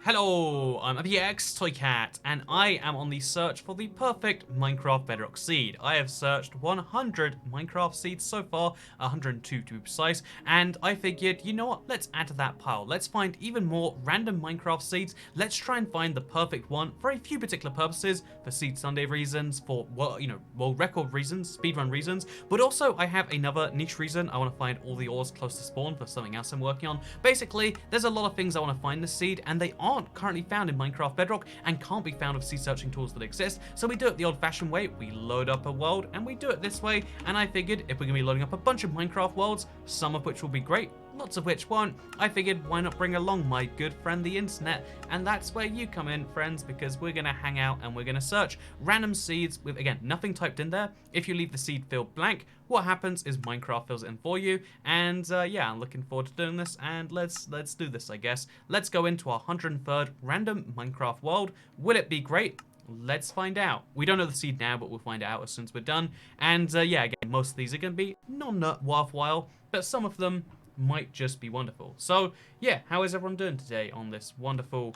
Hello, I'm APX Toycat, and I am on the search for the perfect Minecraft Bedrock seed. I have searched 100 Minecraft seeds so far, 102 to be precise, and I figured, you know what, let's add to that pile. Let's find even more random Minecraft seeds. Let's try and find the perfect one for a few particular purposes, for Seed Sunday reasons, for, well, world record reasons, speedrun reasons, but also I have another niche reason. I want to find all the ores close to spawn for something else I'm working on. Basically, there's a lot of things I want to find in the seed, and they aren't currently found in Minecraft Bedrock and can't be found with seed searching tools that exist, so we do it the old-fashioned way. We load up a world and we do it this way, and I figured if we're gonna be loading up a bunch of Minecraft worlds, some of which will be great, lots of which won't, I figured why not bring along my good friend the internet, and that's where you come in, friends, because we're gonna hang out and we're gonna search random seeds with, again, nothing typed in there. If you leave the seed field blank, what happens is Minecraft fills it in for you, and yeah, I'm looking forward to doing this, and let's do this, I guess. Let's go into our 103rd random Minecraft world. Will it be great? Let's find out. We don't know the seed now, but we'll find out as soon as we're done. And yeah, again, most of these are going to be not worthwhile, but some of them might just be wonderful. So yeah, how is everyone doing today on this wonderful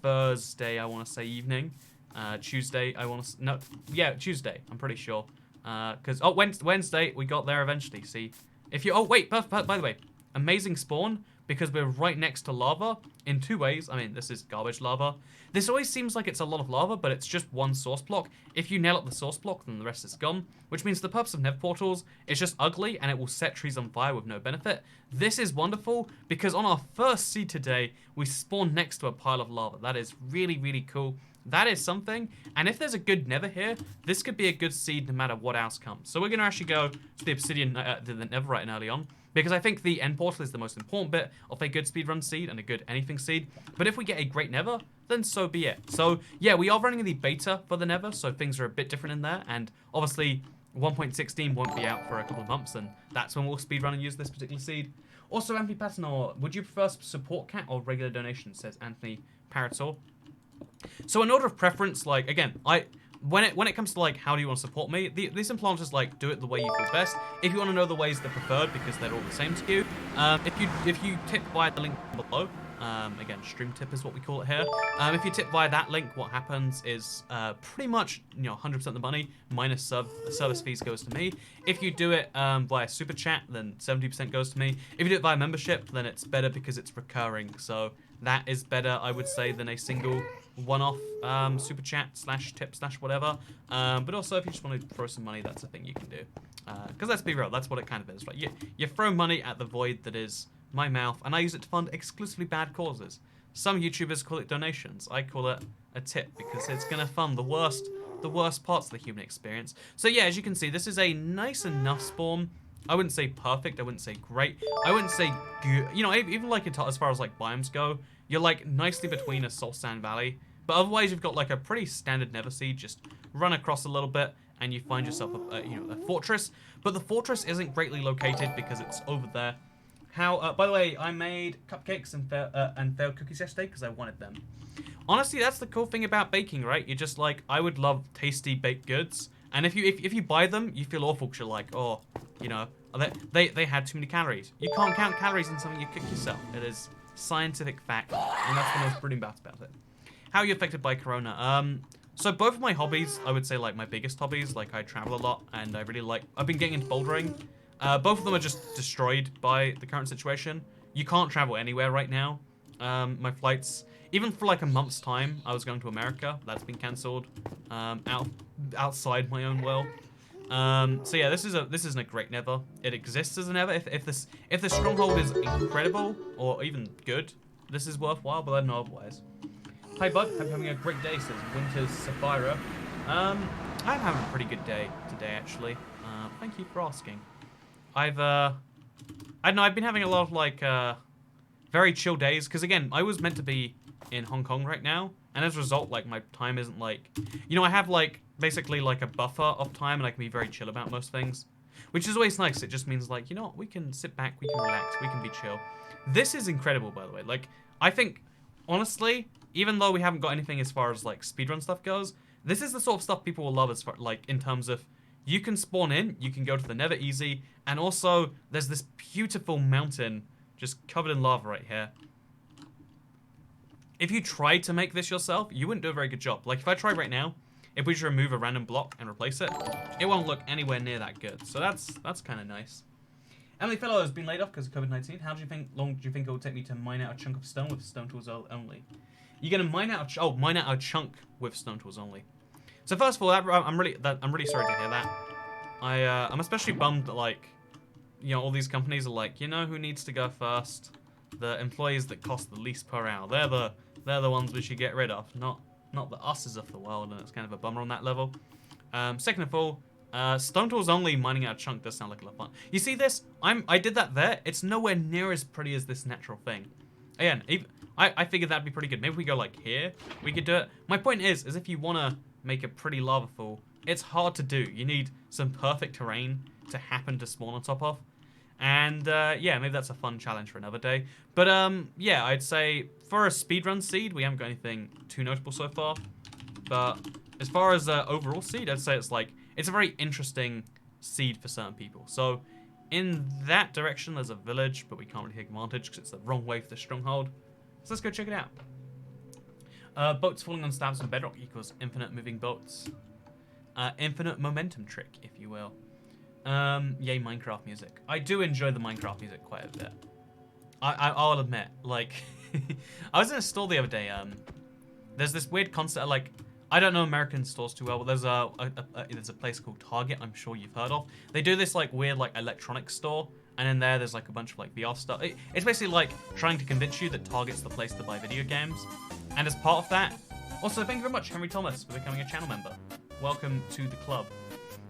Thursday, I want to say evening? Tuesday, I want to... No, yeah, Tuesday, I'm pretty sure. Because, oh, Wednesday, we got there eventually, see? If you... Oh, wait, by the way, amazing spawn, because we're right next to lava in two ways. I mean, this is garbage lava. This always seems like it's a lot of lava, but it's just one source block. If you nail up the source block, then the rest is gone, which means the purpose of Nether portals is just ugly, and it will set trees on fire with no benefit. This is wonderful, because on our first seed today, we spawned next to a pile of lava. That is really, really cool. That is something, and if there's a good Nether here, this could be a good seed no matter what else comes. So we're going to actually go to the obsidian, the Netherite early on, because I think the end portal is the most important bit of a good speedrun seed and a good anything seed. But if we get a great Nether, then so be it. So yeah, we are running the beta for the Nether, so things are a bit different in there, and obviously 1.16 won't be out for a couple of months, and that's when we'll speedrun and use this particular seed. Also, Anthony Patinor, would you prefer support cat or regular donations, says Anthony Parator. So in order of preference, like, again, when it comes to, like, how do you want to support me, the simple answer is, like, do it the way you feel best. If you want to know the ways that are preferred, because they're all the same to you, if you tip via the link below, again, stream tip is what we call it here. If you tip via that link, what happens is pretty much, 100% of the money minus service fees goes to me. If you do it via super chat, then 70% goes to me. If you do it via membership, then it's better because it's recurring. So that is better, I would say, than a single one-off super chat / tip / whatever. But also, if you just want to throw some money, that's a thing you can do. Because let's be real, that's what it kind of is, right? You throw money at the void that is my mouth, and I use it to fund exclusively bad causes. Some YouTubers call it donations. I call it a tip because it's going to fund the worst parts of the human experience. So yeah, as you can see, this is a nice enough spawn. I wouldn't say perfect, I wouldn't say great, I wouldn't say good. Even like as far as like biomes go, you're like nicely between a Soul Sand Valley, but otherwise you've got like a pretty standard Nether seed. Just run across a little bit and you find yourself a fortress. But the fortress isn't greatly located because it's over there. By the way, I made cupcakes and failed cookies yesterday because I wanted them. Honestly, that's the cool thing about baking, right? You're just like, I would love tasty baked goods, and if you buy them, you feel awful because you're like, oh, they had too many calories. You can't count calories in something you cook yourself. It is scientific fact, and that's the most brilliant part about it. How are you affected by Corona? So both of my hobbies, I would say, like my biggest hobbies, like I travel a lot, and I've been getting into bouldering. Both of them are just destroyed by the current situation. You can't travel anywhere right now. My flights, even for like a month's time, I was going to America. That's been cancelled. Outside my own world. So yeah, this isn't a great Nether. It exists as a Nether. If the stronghold is incredible or even good, this is worthwhile. But I don't know otherwise. Hi bud, hope you're having a great day, says Winter's Sapphira. I'm having a pretty good day today actually. Thank you for asking. I don't know, I've been having a lot of like very chill days because again, I was meant to be in Hong Kong right now, and as a result, like my time isn't like, I have like basically like a buffer of time, and I can be very chill about most things, which is always nice. It just means like, we can sit back, we can relax, we can be chill. This is incredible, by the way. Like, I think honestly, even though we haven't got anything as far as like speedrun stuff goes, this is the sort of stuff people will love as far like in terms of you can spawn in, you can go to the Nether easy, and also there's this beautiful mountain just covered in lava right here. if you tried to make this yourself, you wouldn't do a very good job. Like, if I try right now, if we just remove a random block and replace it, it won't look anywhere near that good. So that's kind of nice. Emily Fellow has been laid off because of COVID-19. How long do you think it will take me to mine out a chunk of stone with stone tools only? You're gonna mine out a chunk with stone tools only. So first of all, I'm really sorry to hear that. I'm especially bummed that, like, you know, all these companies are like, you know who needs to go first? The employees that cost the least per hour. They're the ones we should get rid of, not the us's of the world, and it's kind of a bummer on that level. Second of all, stone tools only mining out a chunk does sound like a lot of fun. You see this? I did that there. It's nowhere near as pretty as this natural thing. Again, I figured that'd be pretty good. Maybe we go like here. We could do it. My point is if you want to make a pretty lava fall, it's hard to do. You need some perfect terrain to happen to spawn on top of. And yeah, maybe that's a fun challenge for another day. But yeah, I'd say for a speedrun seed, we haven't got anything too notable so far. But as far as overall seed, I'd say it's a very interesting seed for certain people. So in that direction, there's a village, but we can't really take advantage because it's the wrong way for the stronghold. So let's go check it out. Boats falling on slabs and bedrock equals infinite moving boats. Infinite momentum trick, if you will. Yay, Minecraft music. I do enjoy the Minecraft music quite a bit. I'll admit, like, I was in a store the other day. There's this weird concept, like, I don't know American stores too well, but there's a place called Target. I'm sure you've heard of. They do this like weird like electronics store, and in there's like a bunch of like VR stuff. It's basically like trying to convince you that Target's the place to buy video games. And as part of that, also thank you very much, Henry Thomas, for becoming a channel member. Welcome to the club.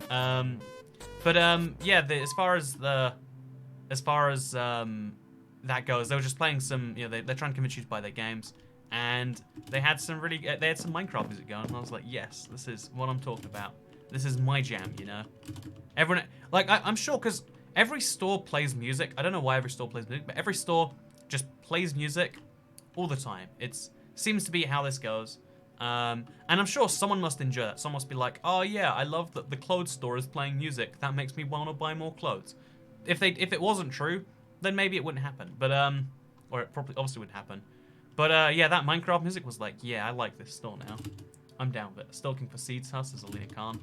Yeah, as far as that goes, they were just playing some. You know, they're trying to convince you to buy their games. And they had some Minecraft music going, and I was like, yes, this is what I'm talking about. This is my jam, you know? Everyone, like, I'm sure, because every store plays music. I don't know why every store plays music, but every store just plays music all the time. It seems to be how this goes. And I'm sure someone must enjoy that. Someone must be like, oh yeah, I love that the clothes store is playing music. That makes me want to buy more clothes. If it wasn't true, then maybe it wouldn't happen. But, or it probably obviously wouldn't happen. But yeah, that Minecraft music was like, yeah, I like this store now. I'm down with it. Still looking for Seeds House as Alina Khan.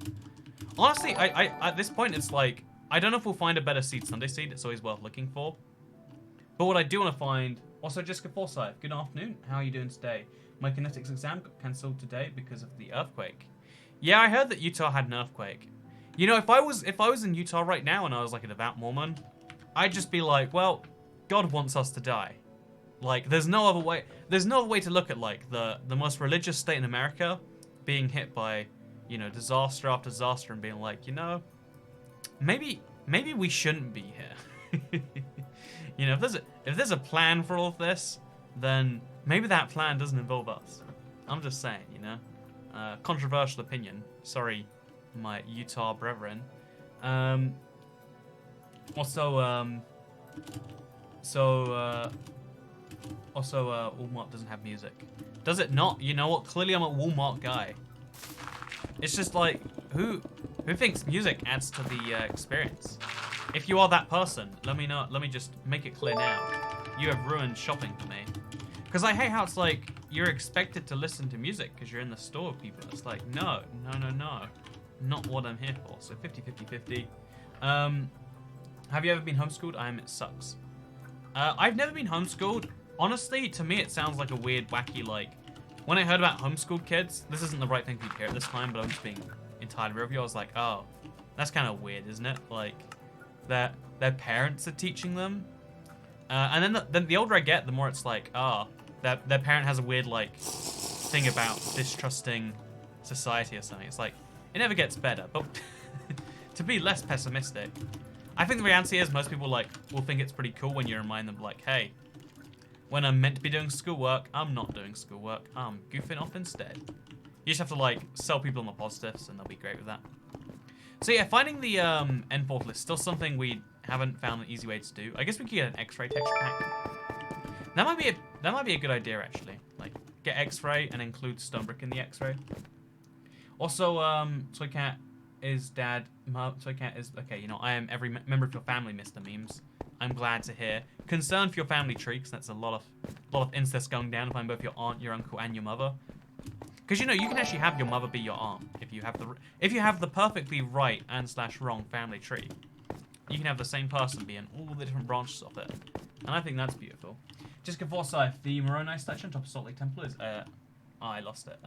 Honestly, I at this point, it's like, I don't know if we'll find a better Seed Sunday seed. It's always worth looking for. But what I do want to find... Also, Jessica Forsyth, good afternoon. How are you doing today? My kinetics exam got cancelled today because of the earthquake. Yeah, I heard that Utah had an earthquake. You know, if I was in Utah right now and I was like a devout Mormon, I'd just be like, well, God wants us to die. Like, there's no other way to look at, like, the most religious state in America being hit by, you know, disaster after disaster and being like, you know, maybe we shouldn't be here. You know, if there's a plan for all of this, then maybe that plan doesn't involve us. I'm just saying, you know. Controversial opinion. Sorry, my Utah brethren. Also, Walmart doesn't have music. Does it not? You know what? Clearly I'm a Walmart guy. It's just like, who thinks music adds to the experience? If you are that person, let me know. Let me just make it clear now. You have ruined shopping for me. Because I hate how it's like, you're expected to listen to music because you're in the store with people. It's like, no. Not what I'm here for. So 50-50-50. Have you ever been homeschooled? It sucks. I've never been homeschooled. Honestly, to me, it sounds like a weird, wacky, like... When I heard about homeschooled kids, this isn't the right thing for you to hear at this time, but I'm just being entirely real with you. I was like, oh, that's kind of weird, isn't it? Like, their parents are teaching them. And then the older I get, the more it's like, oh, their parent has a weird, like, thing about distrusting society or something. It's like, it never gets better. But to be less pessimistic, I think the reality is most people, like, will think it's pretty cool when you remind them, like, hey, when I'm meant to be doing schoolwork, I'm not doing schoolwork. I'm goofing off instead. You just have to, like, sell people on the positives, and they'll be great with that. So yeah, finding the end fourth list, still something we haven't found an easy way to do. I guess we could get an X-ray texture pack. That might be a good idea, actually. Like, get X-ray and include stone brick in the X-ray. Also, Toycat is dad. Toycat is, okay, you know, I am every member of your family, Mr. Memes. I'm glad to hear. Concerned for your family tree, because that's a lot of incest going down if I'm both your aunt, your uncle, and your mother. Because you know you can actually have your mother be your aunt if you have the perfectly right and / wrong family tree. You can have the same person be in all the different branches of it, and I think that's beautiful. Jessica Forsyth, the Moroni statue on top of Salt Lake Temple is I lost it.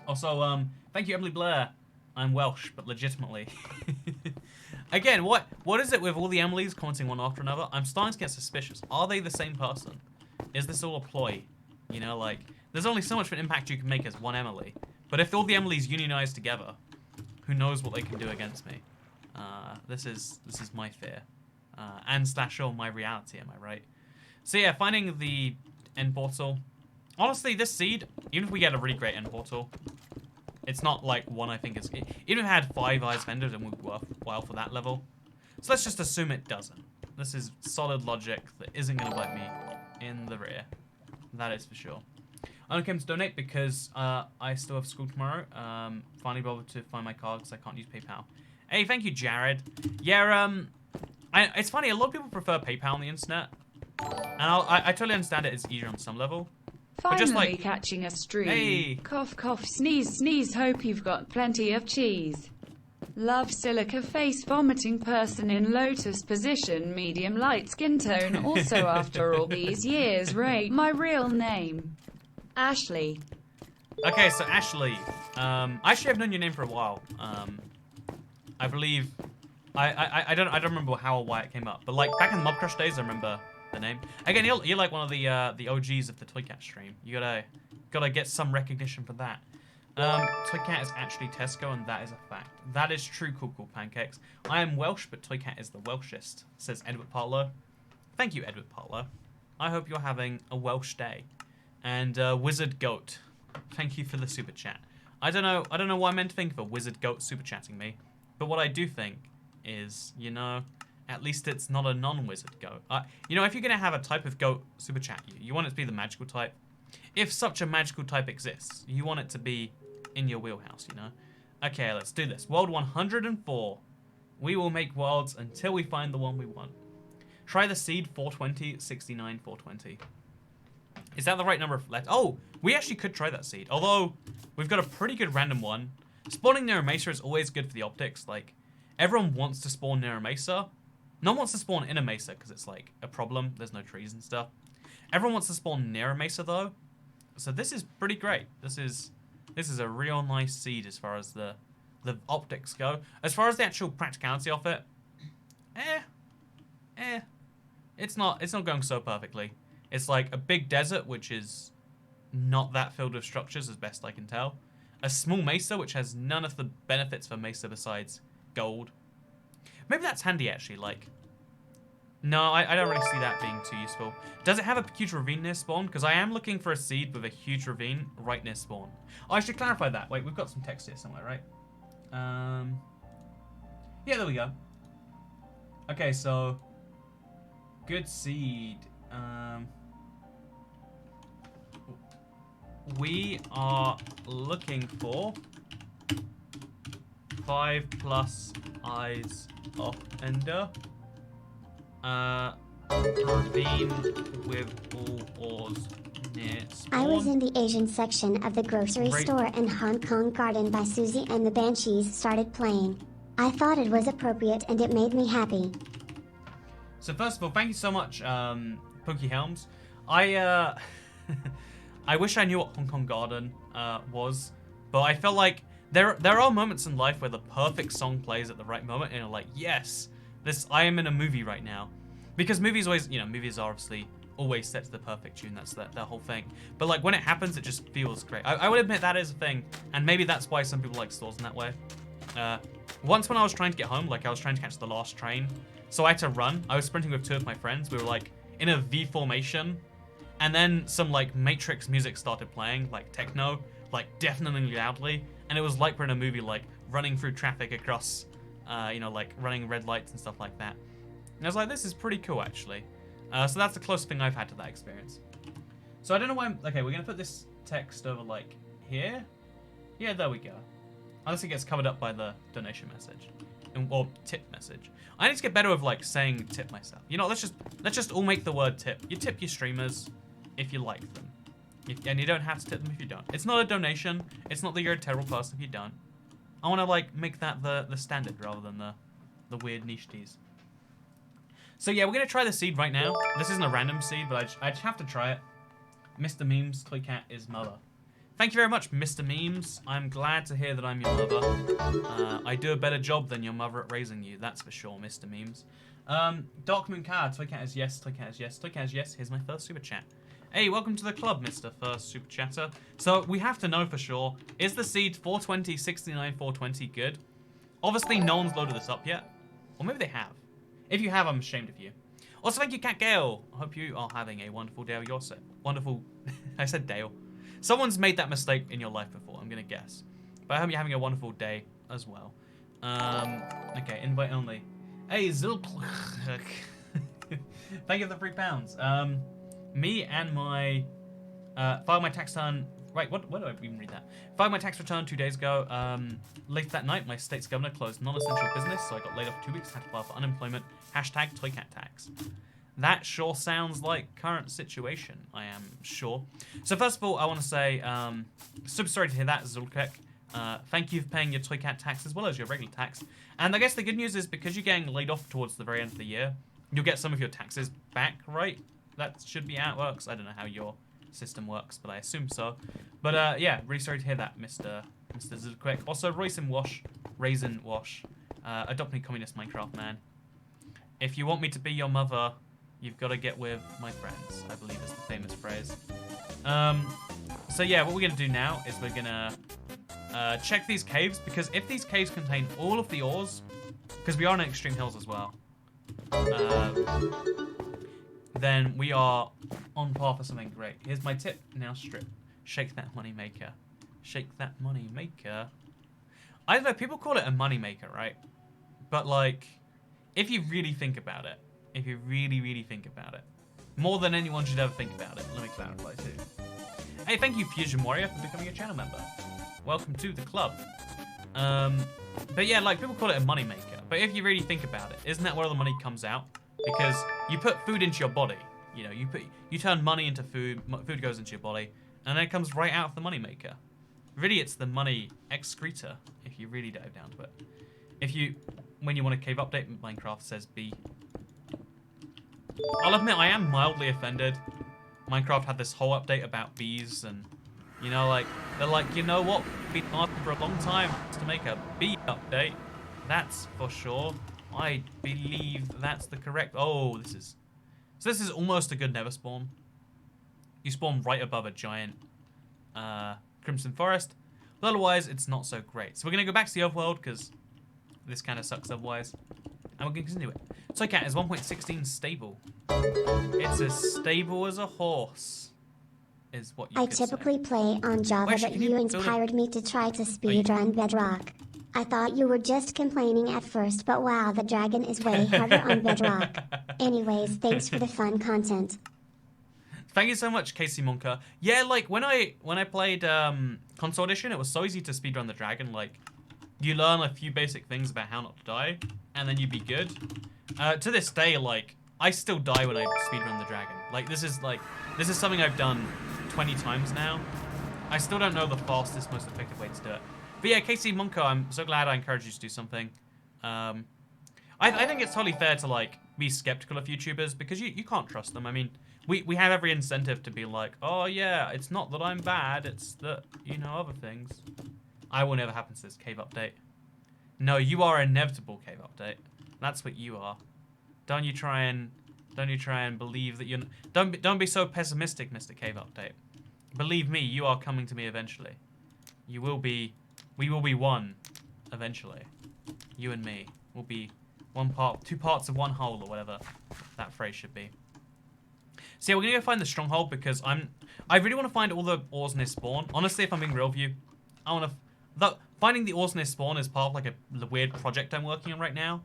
Also, thank you, Emily Blair. I'm Welsh, but legitimately. Again, what is it with all the Emilys commenting one after another? I'm starting to get suspicious. Are they the same person? Is this all a ploy? You know, like, there's only so much of an impact you can make as one Emily. But if all the Emilys unionize together, who knows what they can do against me? This is my fear. And / all my reality, am I right? So yeah, finding the end portal. Honestly, this seed, even if we get a really great end portal, it's not like one I think is... Even if it had 5 eyes vendors, it would work well for that level. So let's just assume it doesn't. This is solid logic that isn't going to bite me in the rear. That is for sure. I only came to donate because I still have school tomorrow. Finally bothered to find my card because I can't use PayPal. Hey, thank you, Jared. Yeah, it's funny, a lot of people prefer PayPal on the internet. And I totally understand it, it's easier on some level. Finally just like, catching a stream. Hey. Cough, cough, sneeze, sneeze. Hope you've got plenty of cheese. Love silica face vomiting person in lotus position, medium light skin tone. Also, after all these years, rate my real name. Ashley. Okay, so Ashley. Actually, I've known your name for a while. I believe. I don't remember how or why it came up, but like back in the Mob Crush days, I remember the name. Again, you're like one of the OGs of the Toy Cat stream. You gotta get some recognition for that. Toy Cat is actually Tesco, and that is a fact. That is true, cool pancakes. I am Welsh, but Toy Cat is the Welshest, says Edward Partlow. Thank you, Edward Partlow. I hope you're having a Welsh day. And Wizard Goat, thank you for the super chat. I don't know what I meant to think of a Wizard Goat super chatting me, but what I do think is, you know, at least it's not a non-wizard goat. You know, if you're gonna have a type of goat super chat you want it to be the magical type. If such a magical type exists, you want it to be in your wheelhouse, you know? Okay, let's do this. World 104. We will make worlds until we find the one we want. Try the seed 420, 69, 420. Is that the right number of letters? Oh, we actually could try that seed. Although, we've got a pretty good random one. Spawning near a mesa is always good for the optics. Like, everyone wants to spawn near a mesa. No one wants to spawn in a mesa because it's like a problem. There's no trees and stuff. Everyone wants to spawn near a mesa though. So this is pretty great. This is a real nice seed as far as the optics go. As far as the actual practicality of it, it's not going so perfectly. It's like a big desert which is not that filled with structures as best I can tell. A small mesa which has none of the benefits of a mesa besides gold. Maybe that's handy actually, like... No, I don't really see that being too useful. Does it have a huge ravine near spawn? Because I am looking for a seed with a huge ravine right near spawn. Oh, I should clarify that. Wait, we've got some text here somewhere, right? Yeah, there we go. Okay, so... Good seed. We are looking for 5+ eyes of Ender. Ravine with all ores near spawn. I was in the Asian section of the grocery store in Hong Kong Garden by Susie and the Banshees started playing. I thought it was appropriate and it made me happy. So first of all, thank you so much, Pokey Helms. I wish I knew what Hong Kong Garden was, but I felt like there are moments in life where the perfect song plays at the right moment, and you're like, yes, I am in a movie right now. Because movies always, you know, movies are obviously always set to the perfect tune. That's that whole thing. But like when it happens, it just feels great. I would admit that is a thing, and maybe that's why some people like stores in that way. Once when I was trying to get home, like I was trying to catch the last train, so I had to run. I was sprinting with 2 of my friends. We were like in a V formation, and then some like Matrix music started playing, like techno, like deafeningly loudly, and it was like we're in a movie, like running through traffic across, you know, like running red lights and stuff like that. And I was like, this is pretty cool, actually. So that's the closest thing I've had to that experience. So I don't know why okay, we're going to put this text over, like, here. Yeah, there we go. Unless it gets covered up by the donation message. or tip message. I need to get better with like saying tip myself. You know, let's just all make the word tip. You tip your streamers if you like them. And you don't have to tip them if you don't. It's not a donation. It's not that you're a terrible person if you don't. I want to like make that the standard rather than the weird niche teas. So yeah, we're gonna try the seed right now. This isn't a random seed, but I just have to try it. Mr. Memes, Toy Cat is mother. Thank you very much, Mr. Memes. I'm glad to hear that I'm your mother. I do a better job than your mother at raising you, that's for sure, Mr. Memes. Darkmoon Card, Toy Cat is yes, Toy Cat is yes, Toy Cat is yes. Here's my first super chat. Hey, welcome to the club, Mr. First Super Chatter. So we have to know for sure, is the seed 420, 69, 420 good? Obviously, no one's loaded this up yet. Or maybe they have. If you have, I'm ashamed of you. Also, thank you, Cat Gale. I hope you are having a wonderful day of yourself. Wonderful. I said Dale. Someone's made that mistake in your life before, I'm going to guess. But I hope you're having a wonderful day as well. Okay, invite only. Hey, Zilk. Thank you for the £3. Me and my filed my tax return. Right, what do I even read that? Filed my tax return 2 days ago. Late that night, my state's governor closed non-essential business, so I got laid off 2 weeks. Had to file for unemployment. Hashtag Toycat tax. That sure sounds like current situation. I am sure. So first of all, I want to say super sorry to hear that, Zulkek. Thank you for paying your Toycat tax as well as your regular tax. And I guess the good news is because you're getting laid off towards the very end of the year, you'll get some of your taxes back, right? That should be how it works. I don't know how your system works, but I assume so. But yeah, really sorry to hear that, Mr. Zulkek. Also, Raisin Wash, adopt me communist Minecraft man. If you want me to be your mother, you've got to get with my friends, I believe is the famous phrase. So yeah, what we're going to do now is we're going to check these caves, because if these caves contain all of the ores, because we are in extreme hills as well, then we are on par for something great. Here's my tip. Now strip. Shake that money maker. Shake that money maker. I don't know, people call it a money maker, right? But like, if you really think about it, if you really, really think about it, more than anyone should ever think about it, let me clarify too. Hey, thank you, Fusion Warrior, for becoming a channel member. Welcome to the club. But yeah, like, people call it a money maker. But if you really think about it, isn't that where the money comes out? Because you put food into your body, you know, you turn money into food, food goes into your body, and then it comes right out of the money maker. Really, it's the money excreta, if you really dive down to it. When you want a cave update, Minecraft says B. I'll admit, I am mildly offended. Minecraft had this whole update about bees, and, you know, like, they're like, you know what, we've been asking for a long time to make a bee update. That's for sure. I believe that's the correct... Oh, this is almost a good nether spawn. You spawn right above a giant Crimson Forest. But otherwise, it's not so great. So we're going to go back to the overworld, because this kind of sucks otherwise. And we're going to continue it. Toycat is 1.16 stable. It's as stable as a horse, is what you I could typically say. play on Java, Wait, but can you you inspired me to try to speedrun Bedrock. I thought you were just complaining at first, but wow, the dragon is way harder on Bedrock. Anyways, thanks for the fun content. Thank you so much, Casey Monka. Yeah, like, when I played Console Edition, it was so easy to speedrun the dragon. Like, you learn a few basic things about how not to die, and then you'd be good. To this day, like, I still die when I speedrun the dragon. Like, this is something I've done 20 times now. I still don't know the fastest, most effective way to do it. But yeah, Casey Monko, I'm so glad I encouraged you to do something. I think it's totally fair to, like, be skeptical of YouTubers, because you can't trust them. I mean, we have every incentive to be like, oh yeah, it's not that I'm bad, it's that, you know, other things. I will never happen to this cave update. No, you are inevitable cave update. That's what you are. Don't you try and believe that you're... Don't be so pessimistic, Mr. Cave Update. Believe me, you are coming to me eventually. You will be... We will be one eventually. You and me will be two parts of one whole, or whatever that phrase should be. So yeah, we're gonna go find the stronghold, because I really want to find all the ores near spawn. Honestly, if I'm being real with you, I want to... Finding the ores near spawn is part of like a weird project I'm working on right now.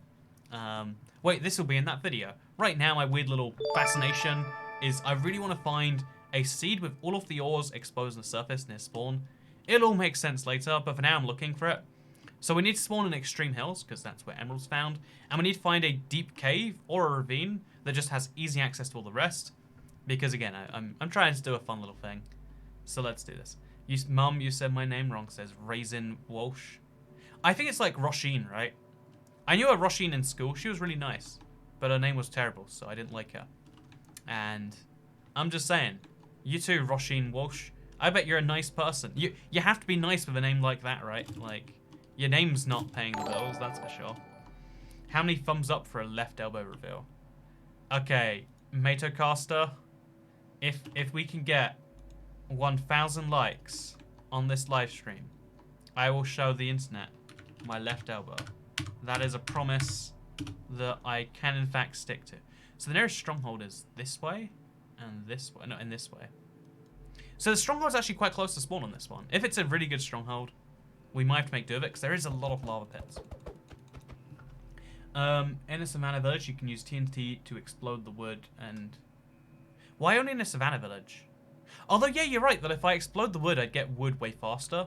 Wait, this will be in that video. Right now, my weird little fascination is I really want to find a seed with all of the ores exposed on the surface near spawn. It'll all make sense later, but for now I'm looking for it. So we need to spawn in extreme hills, because that's where emeralds found. And we need to find a deep cave or a ravine that just has easy access to all the rest. Because again, I'm trying to do a fun little thing. So let's do this. Mum, you said my name wrong, says Raisin Walsh. I think it's like Roisin, right? I knew a Roisin in school. She was really nice. But her name was terrible, so I didn't like her. And I'm just saying, you too, Roisin Walsh. I bet you're a nice person. You have to be nice with a name like that, right? Like, your name's not paying the bills, that's for sure. How many thumbs up for a left elbow reveal? Okay, Matocaster. If we can get 1,000 likes on this live stream, I will show the internet my left elbow. That is a promise that I can in fact stick to. So the nearest stronghold is this way and this way. No, in this way. So the stronghold's actually quite close to spawn on this one. If it's a really good stronghold, we might have to make do of it, because there is a lot of lava pits. In a savannah village, you can use TNT to explode the wood and... Why only in a savannah village? Although, yeah, you're right, that if I explode the wood, I'd get wood way faster.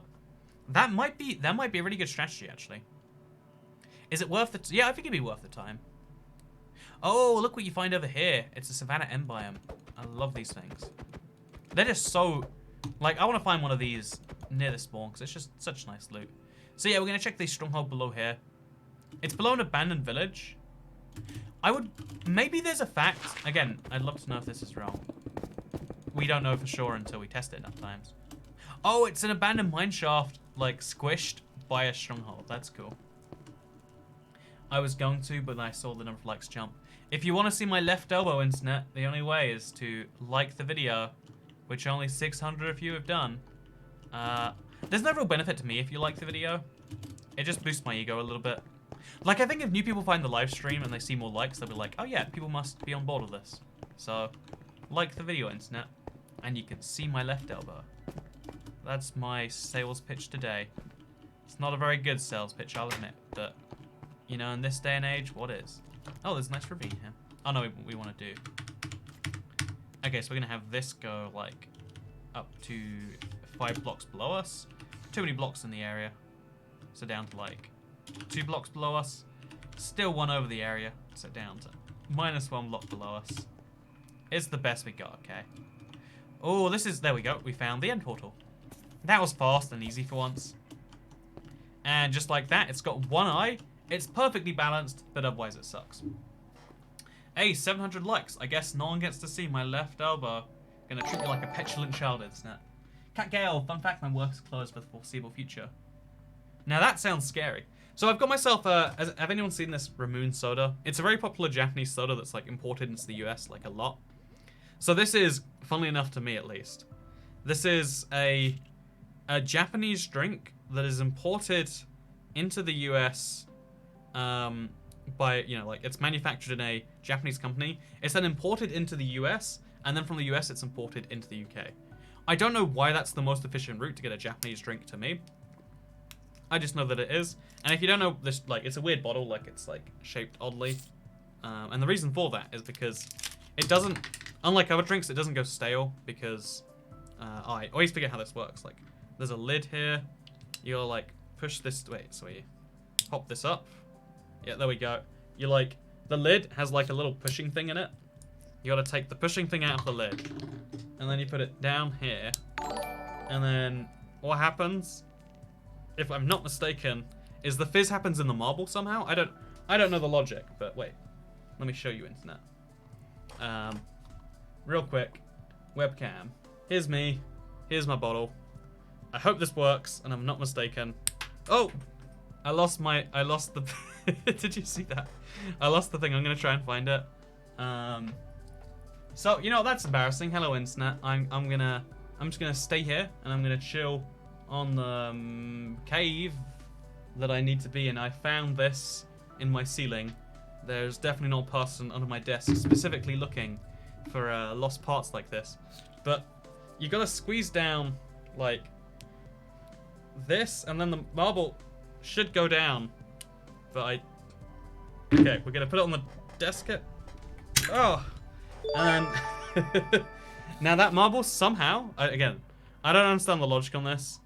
That might be a really good strategy, actually. Is it worth it? Yeah, I think it'd be worth the time. Oh, look what you find over here. It's a savannah end biome. I love these things. They're just so... Like, I want to find one of these near the spawn, because it's just such nice loot. So yeah, we're going to check the stronghold below here. It's below an abandoned village. Maybe there's a fact. Again, I'd love to know if this is wrong. We don't know for sure until we test it enough times. Oh, it's an abandoned mine shaft, like, squished by a stronghold. That's cool. I was going to, but I saw the number of likes jump. If you want to see my left elbow, internet, the only way is to like the video, which only 600 of you have done. There's no real benefit to me if you like the video. It just boosts my ego a little bit. Like, I think if new people find the live stream and they see more likes, they'll be like, oh yeah, people must be on board with this. So, like the video, internet, and you can see my left elbow. That's my sales pitch today. It's not a very good sales pitch, I'll admit, but, you know, in this day and age, what is? Oh, there's a nice ravine here. Oh no, we want to do. Okay, so we're gonna have this go, like, up to 5 blocks below us. Too many blocks in the area. So down to, like, 2 blocks below us. Still 1 over the area. So down to -1 block below us. It's the best we got, okay? Oh, there we go. We found the end portal. That was fast and easy for once. And just like that, it's got 1 eye. It's perfectly balanced, but otherwise it sucks. Hey, 700 likes. I guess no one gets to see my left elbow. Gonna treat you like a petulant child, isn't it? Cat Gale, fun fact, my work is closed for the foreseeable future. Now that sounds scary. So I've got myself, have anyone seen this Ramoon soda? It's a very popular Japanese soda that's like imported into the US like a lot. So this is, funnily enough to me at least, this is a Japanese drink that is imported into the US by, you know, like, it's manufactured in a Japanese company. It's then imported into the US, and then from the US it's imported into the UK. I don't know why that's the most efficient route to get a Japanese drink to me. I just know that it is. And if you don't know this, like, it's a weird bottle, like, it's, like, shaped oddly. And the reason for that is because it doesn't, unlike other drinks, it doesn't go stale, because I always forget how this works. Like, there's a lid here. You gotta, like, push this, wait, so you pop this up. Yeah, there we go. You, like, the lid has, like, a little pushing thing in it. You gotta take the pushing thing out of the lid. And then you put it down here. And then what happens, if I'm not mistaken, is the fizz happens in the marble somehow. I don't know the logic, but wait. Let me show you, internet. Real quick. Webcam. Here's me. Here's my bottle. I hope this works, and I'm not mistaken. Oh! I lost the... Did you see that? I lost the thing. I'm gonna try and find it. So, you know, that's embarrassing. Hello, internet. I'm just gonna stay here, and I'm gonna chill on the cave that I need to be in. I found this in my ceiling. There's definitely not a person under my desk specifically looking for lost parts like this. But you gotta squeeze down, like, this, and then the marble should go down. But okay, we're gonna put it on the desk. Oh! And now that marble somehow, again, I don't understand the logic on this,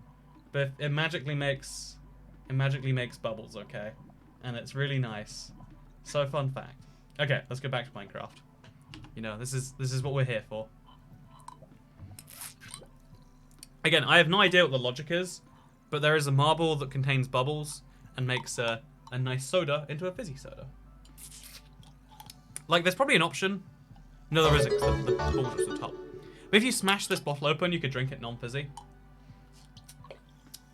but it magically makes It magically makes bubbles, okay? And it's really nice. So fun fact. Okay, let's go back to Minecraft. You know, this is what we're here for. Again, I have no idea what the logic is, but there is a marble that contains bubbles and makes a nice soda into a fizzy soda. Like, there's probably an option. No, there isn't, because the ball's just the top. But if you smash this bottle open, you could drink it non-fizzy.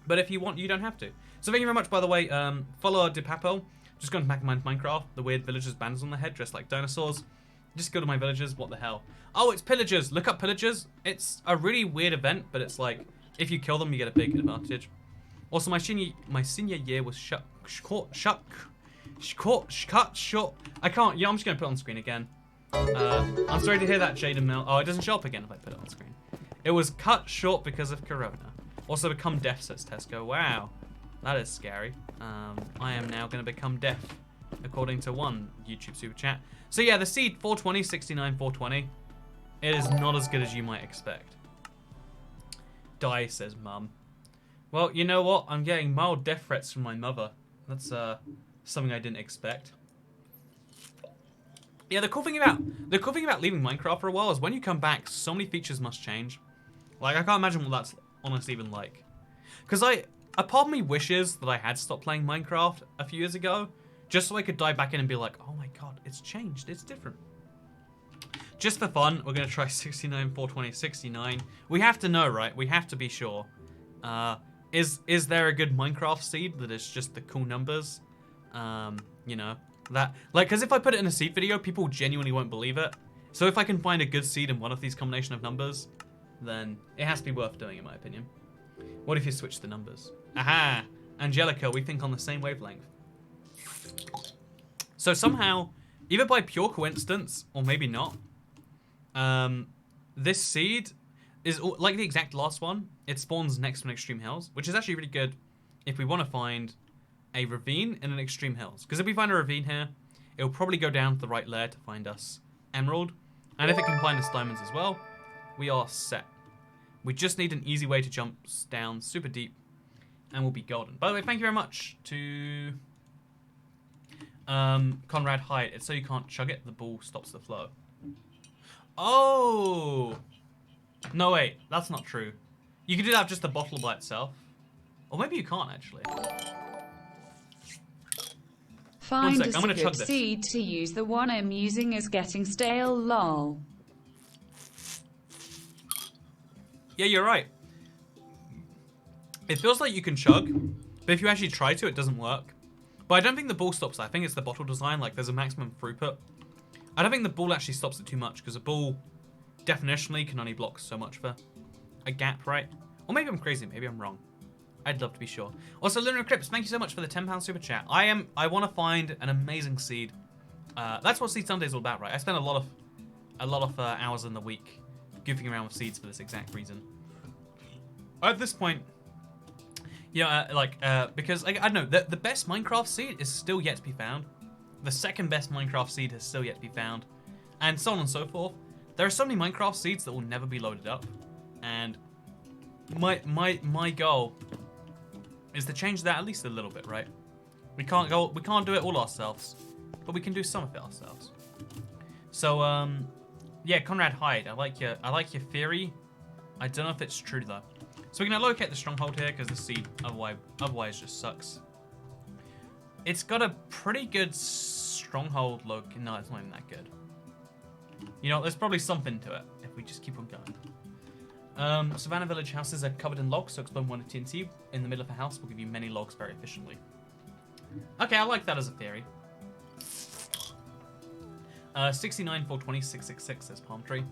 But if you want, you don't have to. So thank you very much, by the way. Follow DePapo. Just going to Minecraft. The weird villagers bandits on the head, dressed like dinosaurs. Just go to my villagers. What the hell? Oh, it's pillagers. Look up pillagers. It's a really weird event, but it's like, if you kill them, you get a big advantage. Also, my senior year was cut short. I can't. Yeah, I'm just going to put it on screen again. I'm sorry to hear that, Jaden Mill. Oh, it doesn't show up again if I put it on screen. It was cut short because of Corona. Also become deaf, says Tesco. Wow, that is scary. I am now going to become deaf, according to one YouTube super chat. So yeah, the seed 420, 69, 420. It is not as good as you might expect. Die, says Mum. Well, you know what? I'm getting mild death threats from my mother. That's something I didn't expect. Yeah, the cool thing about leaving Minecraft for a while is when you come back, so many features must change. Like, I can't imagine what that's honestly even like. Because a part of me wishes that I had stopped playing Minecraft a few years ago, just so I could dive back in and be like, oh my god, it's changed, it's different. Just for fun, we're going to try 69, 420, 69. We have to know, right? We have to be sure. Is there a good Minecraft seed that is just the cool numbers? You know, that, like, because if I put it in a seed video, people genuinely won't believe it. So if I can find a good seed in one of these combination of numbers, then it has to be worth doing, in my opinion. What if you switch the numbers? Aha! Angelica, we think on the same wavelength. So somehow, either by pure coincidence, or maybe not, this seed is like the exact last one. It spawns next to an extreme hills, which is actually really good if we want to find a ravine in an extreme hills. Because if we find a ravine here, it'll probably go down to the right layer to find us emerald. And if it can find us diamonds as well, we are set. We just need an easy way to jump down super deep, and we'll be golden. By the way, thank you very much to Conrad Hyde. It's so you can't chug it, the ball stops the flow. Oh! No, wait, that's not true. You can do that with just the bottle by itself. Or maybe you can't, actually. Find a good seed to use. The one I'm using is getting stale, lol. Yeah, you're right. It feels like you can chug, but if you actually try to, it doesn't work. But I don't think the ball stops that. I think it's the bottle design, like there's a maximum throughput. I don't think the ball actually stops it too much, because a ball definitionally can only block so much for a gap, right? Or maybe I'm crazy, maybe I'm wrong. I'd love to be sure. Also, Lunar Eclipse, thank you so much for the £10 super chat. I want to find an amazing seed. That's what Seed Sunday is all about, right? I spend a lot of hours in the week goofing around with seeds for this exact reason. At this point, you know, because I don't know, the best Minecraft seed is still yet to be found. The second best Minecraft seed has still yet to be found, and so on and so forth. There are so many Minecraft seeds that will never be loaded up, and my goal is to change that at least a little bit, right? We can't do it all ourselves, but we can do some of it ourselves. So yeah, Conrad Hyde, I like your theory. I don't know if it's true though. So we're gonna locate the stronghold here because the seed otherwise just sucks. It's got a pretty good stronghold look. No, it's not even that good. You know, there's probably something to it if we just keep on going. Savannah Village houses are covered in logs, so explode one TNT in the middle of a house will give you many logs very efficiently. Okay, I like that as a theory. 69, 420, 666 says Palm Tree.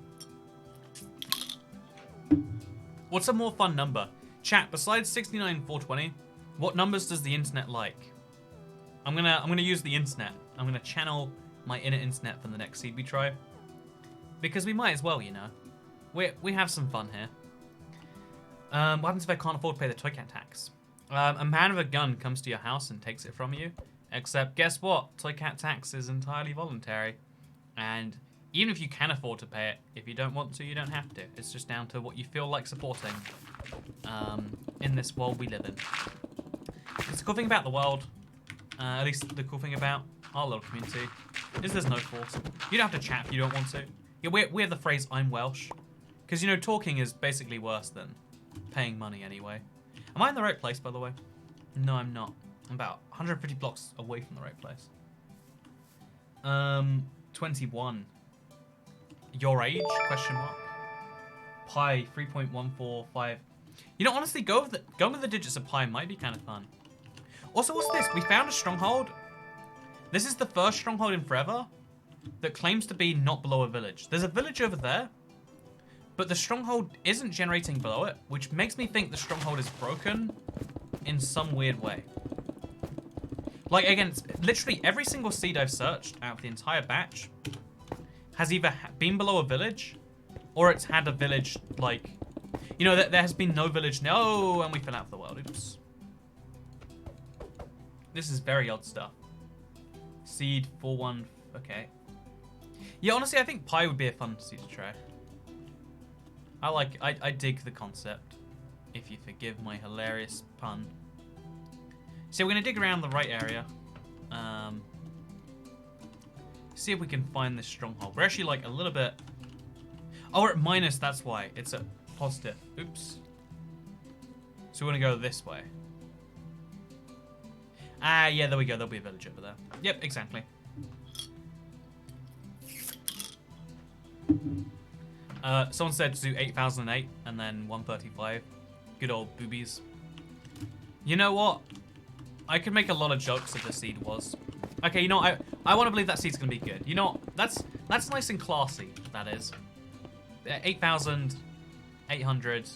What's a more fun number? Chat, besides 69 and 420, what numbers does the internet like? I'm gonna use the internet. I'm gonna channel my inner internet for the next seed we try. Because we might as well, you know. We have some fun here. What happens if I can't afford to pay the toy cat tax? A man with a gun comes to your house and takes it from you. Except, guess what? Toy cat tax is entirely voluntary. And even if you can afford to pay it, if you don't want to, you don't have to. It's just down to what you feel like supporting in this world we live in. It's the cool thing about the world, at least the cool thing about our little community, is there's no force. You don't have to chat if you don't want to. Yeah, we have the phrase, I'm Welsh. Because, you know, talking is basically worse than paying money anyway. Am I in the right place, by the way? No, I'm not. I'm about 150 blocks away from the right place. 21. Your age? Question mark. Pi 3.145. You know, honestly, going with the digits of pi might be kind of fun. Also, what's this? We found a stronghold. This is the first stronghold in forever that claims to be not below a village. There's a village over there, but the stronghold isn't generating below it, which makes me think the stronghold is broken in some weird way. Like, again, literally every single seed I've searched out of the entire batch has either been below a village, or it's had a village, like, you know, there has been no village. No, and we fell out of the world. Oops. This is very odd stuff. Seed 4-1. Okay. Yeah, honestly, I think pi would be a fun seed to try. I dig the concept, if you forgive my hilarious pun. So we're gonna dig around the right area. See if we can find this stronghold. We're actually like a little bit. Oh, we're at minus. That's why it's at positive. Oops. So we're gonna go this way. Ah, yeah, there we go. There'll be a village over there. Yep, exactly. Someone said to do 8008 and then 135. Good old boobies. You know what? I could make a lot of jokes if the seed was. Okay, you know, I want to believe that seed's gonna be good. You know, that's nice and classy. That is. 8,800.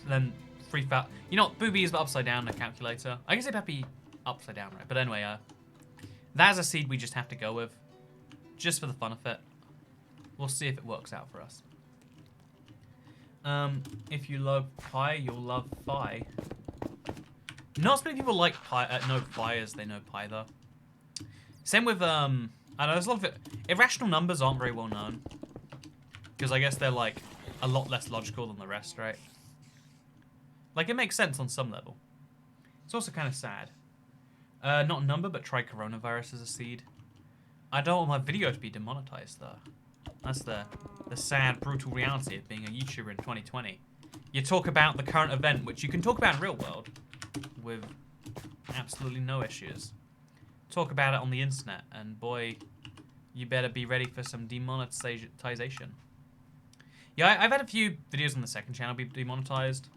Then 3,000. You know, boobies but upside down in a calculator. I guess it'd be upside down, right? But anyway, that's a seed we just have to go with, just for the fun of it. We'll see if it works out for us. If you love pi, you'll love phi. Not so many people like pi, know phi as they know pi, though. Same with, I know there's a lot of irrational numbers aren't very well known. Because I guess they're, like, a lot less logical than the rest, right? Like, it makes sense on some level. It's also kind of sad. Not a number, but try coronavirus as a seed. I don't want my video to be demonetized, though. That's the sad, brutal reality of being a YouTuber in 2020. You talk about the current event, which you can talk about in real world, with absolutely no issues. Talk about it on the internet, and boy, you better be ready for some demonetization. Yeah, I've had a few videos on the second channel be demonetized,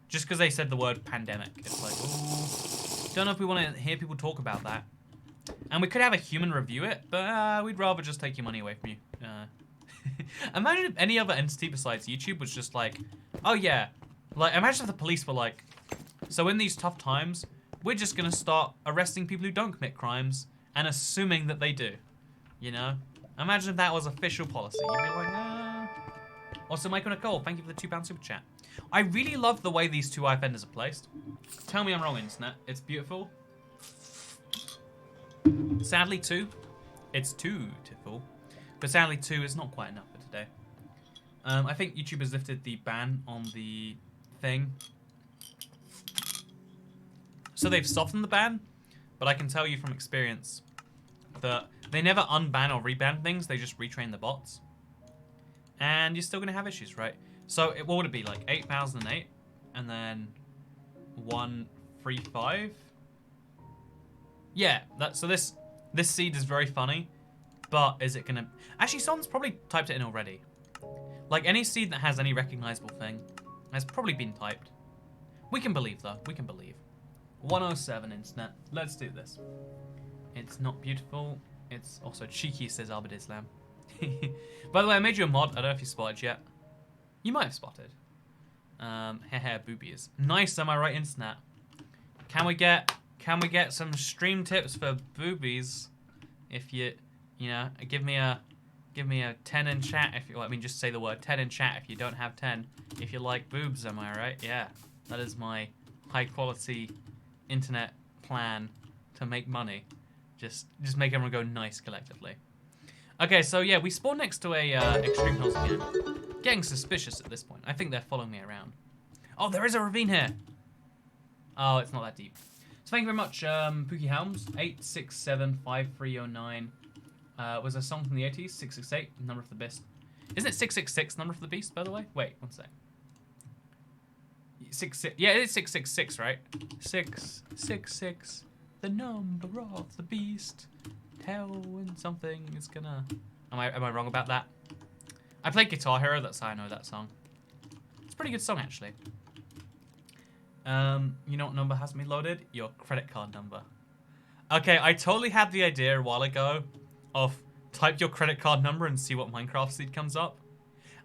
just because they said the word pandemic. It's like, ooh, don't know if we want to hear people talk about that. And we could have a human review it, but we'd rather just take your money away from you. Imagine if any other entity besides YouTube was just like, oh yeah, like imagine if the police were like, so in these tough times, we're just gonna start arresting people who don't commit crimes and assuming that they do. You know? Imagine if that was official policy. You'd be like, ah. Also, Michael Nicole, thank you for the £2 super chat. I really love the way these two eye fenders are placed. Tell me I'm wrong, internet. It's beautiful. Sadly, it's beautiful. But sadly, 2 is not quite enough for today. I think YouTube has lifted the ban on the thing. So they've softened the ban, but I can tell you from experience that they never unban or reban things, they just retrain the bots. And you're still going to have issues, right? So what would it be, like 8008 and then 135? Yeah, so this seed is very funny, but is it going to... Actually, someone's probably typed it in already. Like, any seed that has any recognizable thing has probably been typed. We can believe, though. We can believe. 107 internet. Let's do this. It's not beautiful. It's also cheeky, says Albert Islam. By the way, I made you a mod. I don't know if you spotted yet. You might have spotted. Hair boobies. Nice, am I right, internet? Can we get some stream tips for boobies? If you know, give me a 10 in chat if you, well, I mean, just say the word 10 in chat if you don't have 10. If you like boobs, am I right? Yeah, that is my high quality internet plan to make money. Just make everyone go nice collectively. Okay, so yeah, we spawned next to a extreme hills again. Getting suspicious at this point. I think they're following me around. Oh, there is a ravine here. Oh, it's not that deep. So thank you very much, Pookie Helms, 8675309. Was a song from the 80s, 668, Number of the Beast. Isn't it 666, Number of the Beast, by the way? Wait, one sec. 66, yeah, it is 666, right? 666, the number of the beast. Tell when something is gonna... Am I wrong about that? I played Guitar Hero, that's how I know that song. It's a pretty good song, actually. You know what number has me loaded? Your credit card number. Okay, I totally had the idea a while ago of type your credit card number and see what Minecraft seed comes up.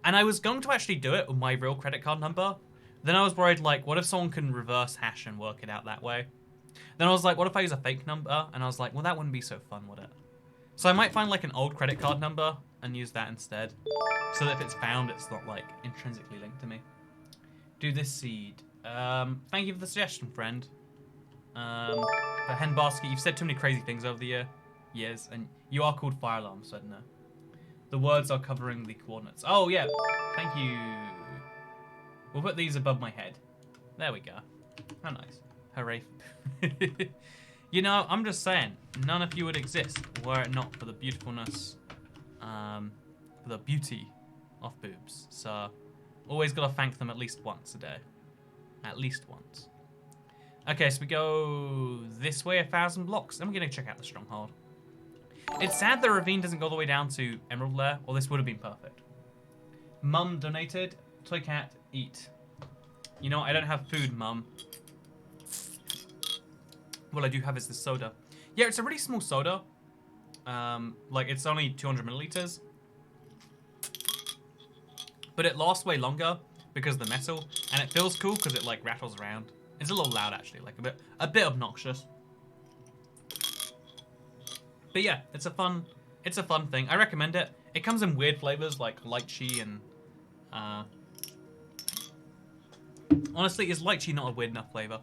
And I was going to actually do it with my real credit card number. Then I was worried, like, what if someone can reverse hash and work it out that way? Then I was like, what if I use a fake number? And I was like, well, that wouldn't be so fun, would it? So I might find, like, an old credit card number and use that instead. So that if it's found, it's not, like, intrinsically linked to me. Do this seed. Thank you for the suggestion, friend. The hen basket, you've said too many crazy things over the years, and you are called Fire Alarm, so I don't know. The words are covering the coordinates. Oh, yeah. Thank you. We'll put these above my head. There we go. How nice. Hooray. You know, I'm just saying, none of you would exist were it not for the beautifulness, for the beauty of boobs. So, always gotta thank them at least once a day. At least once. Okay, so we go this way 1,000 blocks. Then we're gonna check out the stronghold. It's sad the ravine doesn't go all the way down to Emerald Lair, or this would have been perfect. Mum donated. Toy cat, eat. You know, I don't have food, Mum. What I do have is this soda. Yeah, it's a really small soda. Like, it's only 200 milliliters. But it lasts way longer because of the metal. And it feels cool because it, like, rattles around. It's a little loud, actually. Like, a bit obnoxious. But yeah, it's a fun thing. I recommend it. It comes in weird flavors like lychee and honestly, is lychee not a weird enough flavor?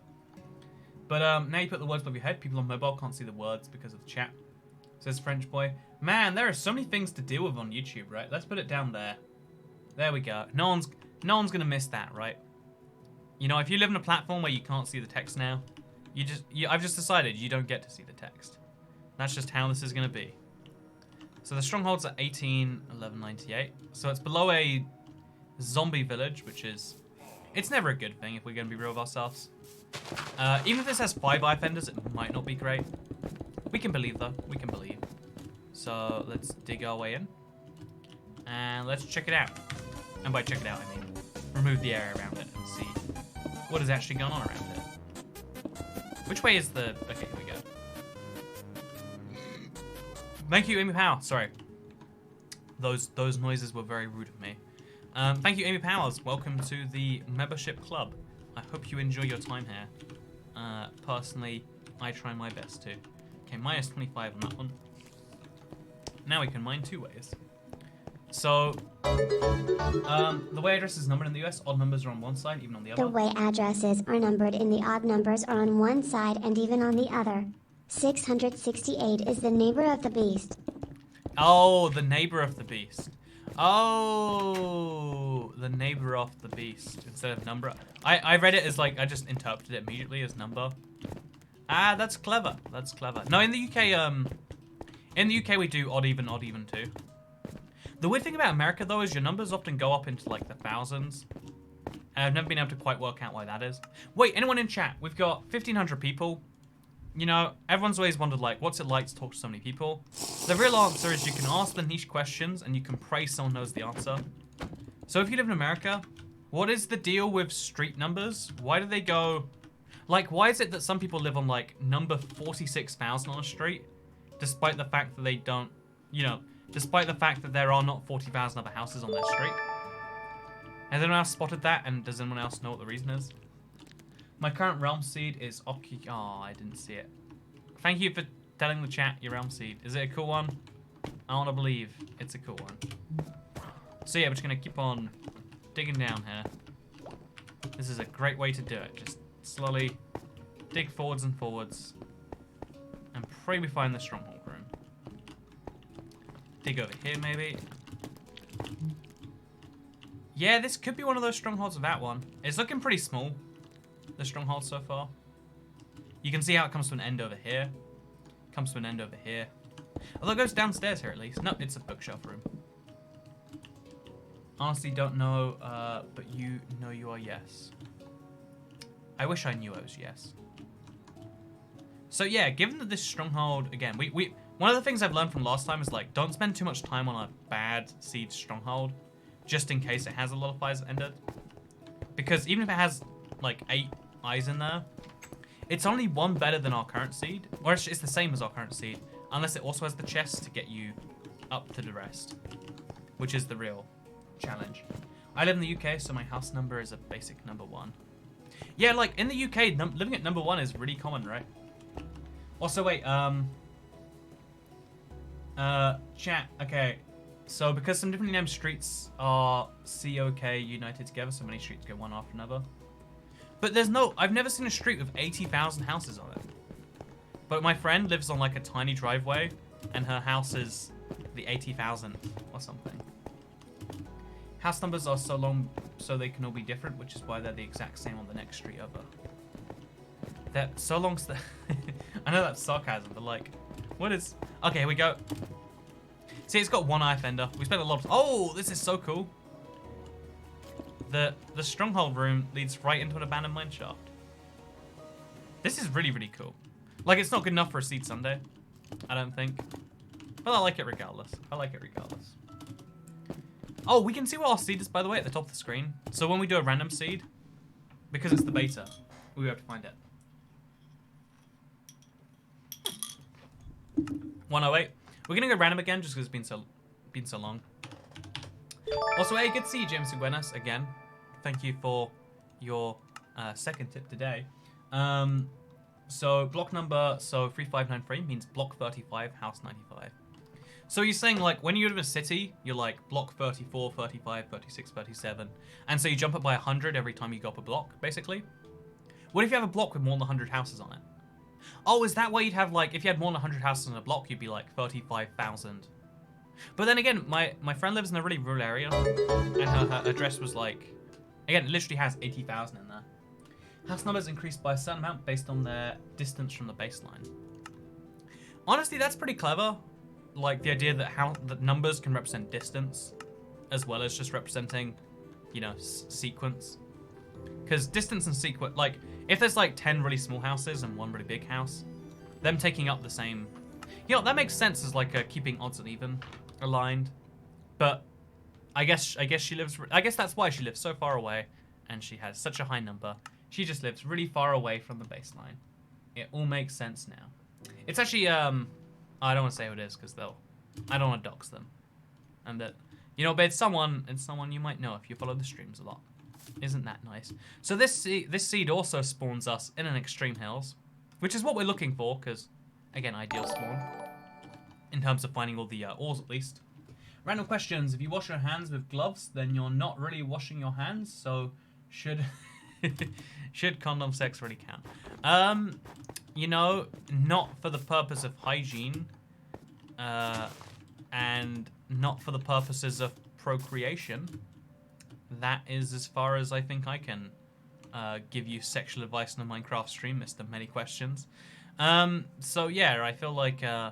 But now you put the words above your head. People on mobile can't see the words because of the chat. Says French boy. Man, there are so many things to deal with on YouTube, right? Let's put it down there. There we go. No one's gonna miss that, right? You know, if you live in a platform where you can't see the text now, I've just decided you don't get to see the text. That's just how this is going to be. So the stronghold's at 181198. So it's below a zombie village, which is... It's never a good thing if we're going to be real with ourselves. Even if this has 5 eye fenders, it might not be great. We can believe, though. We can believe. So let's dig our way in. And let's check it out. And by check it out, I mean remove the area around it and see what is actually going on around it. Which way is the... Okay, here we go. Thank you, Amy Powell. Sorry. Those noises were very rude of me. Thank you, Amy Powers. Welcome to the membership club. I hope you enjoy your time here. Personally, I try my best to. Okay, minus 25 on that one. Now we can mine 2 ways. So, the way address is numbered in the US, odd numbers are on one side, even on the other. The way addresses are numbered in the odd numbers are on one side and even on the other. 668 is the neighbor of the beast. Oh, the neighbor of the beast. Oh, the neighbor of the beast instead of number. I read it as like, I just interpreted it immediately as number. Ah, that's clever. That's clever. No, in the UK we do odd even too. The weird thing about America though is your numbers often go up into like the thousands. And I've never been able to quite work out why that is. Wait, anyone in chat? We've got 1,500 people. You know, everyone's always wondered, like, what's it like to talk to so many people? The real answer is you can ask the niche questions and you can pray someone knows the answer. So if you live in America, what is the deal with street numbers? Why do they go... Like, why is it that some people live on, like, number 46,000 on a street? Despite the fact that they don't, you know, despite the fact that there are not 40,000 other houses on their street. Has anyone else spotted that? And does anyone else know what the reason is? My current realm seed is Oki. Oh, I didn't see it. Thank you for telling the chat your realm seed. Is it a cool one? I want to believe it's a cool one. So yeah, we're just going to keep on digging down here. This is a great way to do it. Just slowly dig forwards and forwards. And pray we find the stronghold room. Dig over here, maybe. Yeah, this could be one of those strongholds of that one. It's looking pretty small, the stronghold so far. You can see how it comes to an end over here. Comes to an end over here. Although it goes downstairs here at least. No, it's a bookshelf room. Honestly, don't know, but you know you are yes. I wish I knew I was yes. So yeah, given that this stronghold, again, one of the things I've learned from last time is like, don't spend too much time on a bad siege stronghold, just in case it has a lot of fires ended. Because even if it has like 8 eyes in there, it's only 1 better than our current seed, or it's the same as our current seed, unless it also has the chest to get you up to the rest, which is the real challenge. I live in the UK, so my house number is a basic number 1. Yeah, like in the UK, living at number 1 is really common, right? Also, wait, chat, okay. So because some differently named streets are COK united together, so many streets go one after another. But I've never seen a street with 80,000 houses on it. But my friend lives on like a tiny driveway, and her house is the 80,000th or something. House numbers are so long so they can all be different, which is why they're the exact same on the next street over. They're so long so I know that's sarcasm, but like, what is... Okay, here we go. See, it's got 1 eye fender. We spent a lot of... Oh, this is so cool. The stronghold room leads right into an abandoned mine shaft. This is really, really cool. Like, it's not good enough for a seed Sunday, I don't think. But I like it regardless. I like it regardless. Oh, we can see what our seed is, by the way, at the top of the screen. So when we do a random seed, because it's the beta, we have to find it. 108. We're gonna go random again just because it's been so long. Also, hey, good to see you, James Iguenas, again. Thank you for your second tip today. So block number, 3593 means block 35, house 95. So you're saying, like, when you live in a city, you're like block 34, 35, 36, 37. And so you jump up by 100 every time you go up a block, basically. What if you have a block with more than 100 houses on it? Oh, is that why you'd have, like, if you had more than 100 houses in a block, you'd be like 35,000. But then again, my friend lives in a really rural area, and her address was like, again, it literally has 80,000 in there. House numbers increased by a certain amount based on their distance from the baseline. Honestly, that's pretty clever. Like, the idea that numbers can represent distance, as well as just representing, you know, sequence. Because distance and sequence, like, if there's like 10 really small houses and 1 really big house, them taking up the same... You know, that makes sense as like keeping odds and even aligned. But I guess she lives... I guess that's why she lives so far away, and she has such a high number. She just lives really far away from the baseline. It all makes sense now. It's actually, I don't want to say who it is, because I don't want to dox them. And that, you know, but it's someone you might know if you follow the streams a lot. Isn't that nice? So this seed also spawns us in an extreme hills, which is what we're looking for, because, again, ideal spawn. In terms of finding all the ores, at least. Random questions. If you wash your hands with gloves, then you're not really washing your hands, so should condom sex really count? You know, not for the purpose of hygiene, and not for the purposes of procreation. That is as far as I think I can give you sexual advice on a Minecraft stream, Mr. Many Questions. So yeah, I feel like, I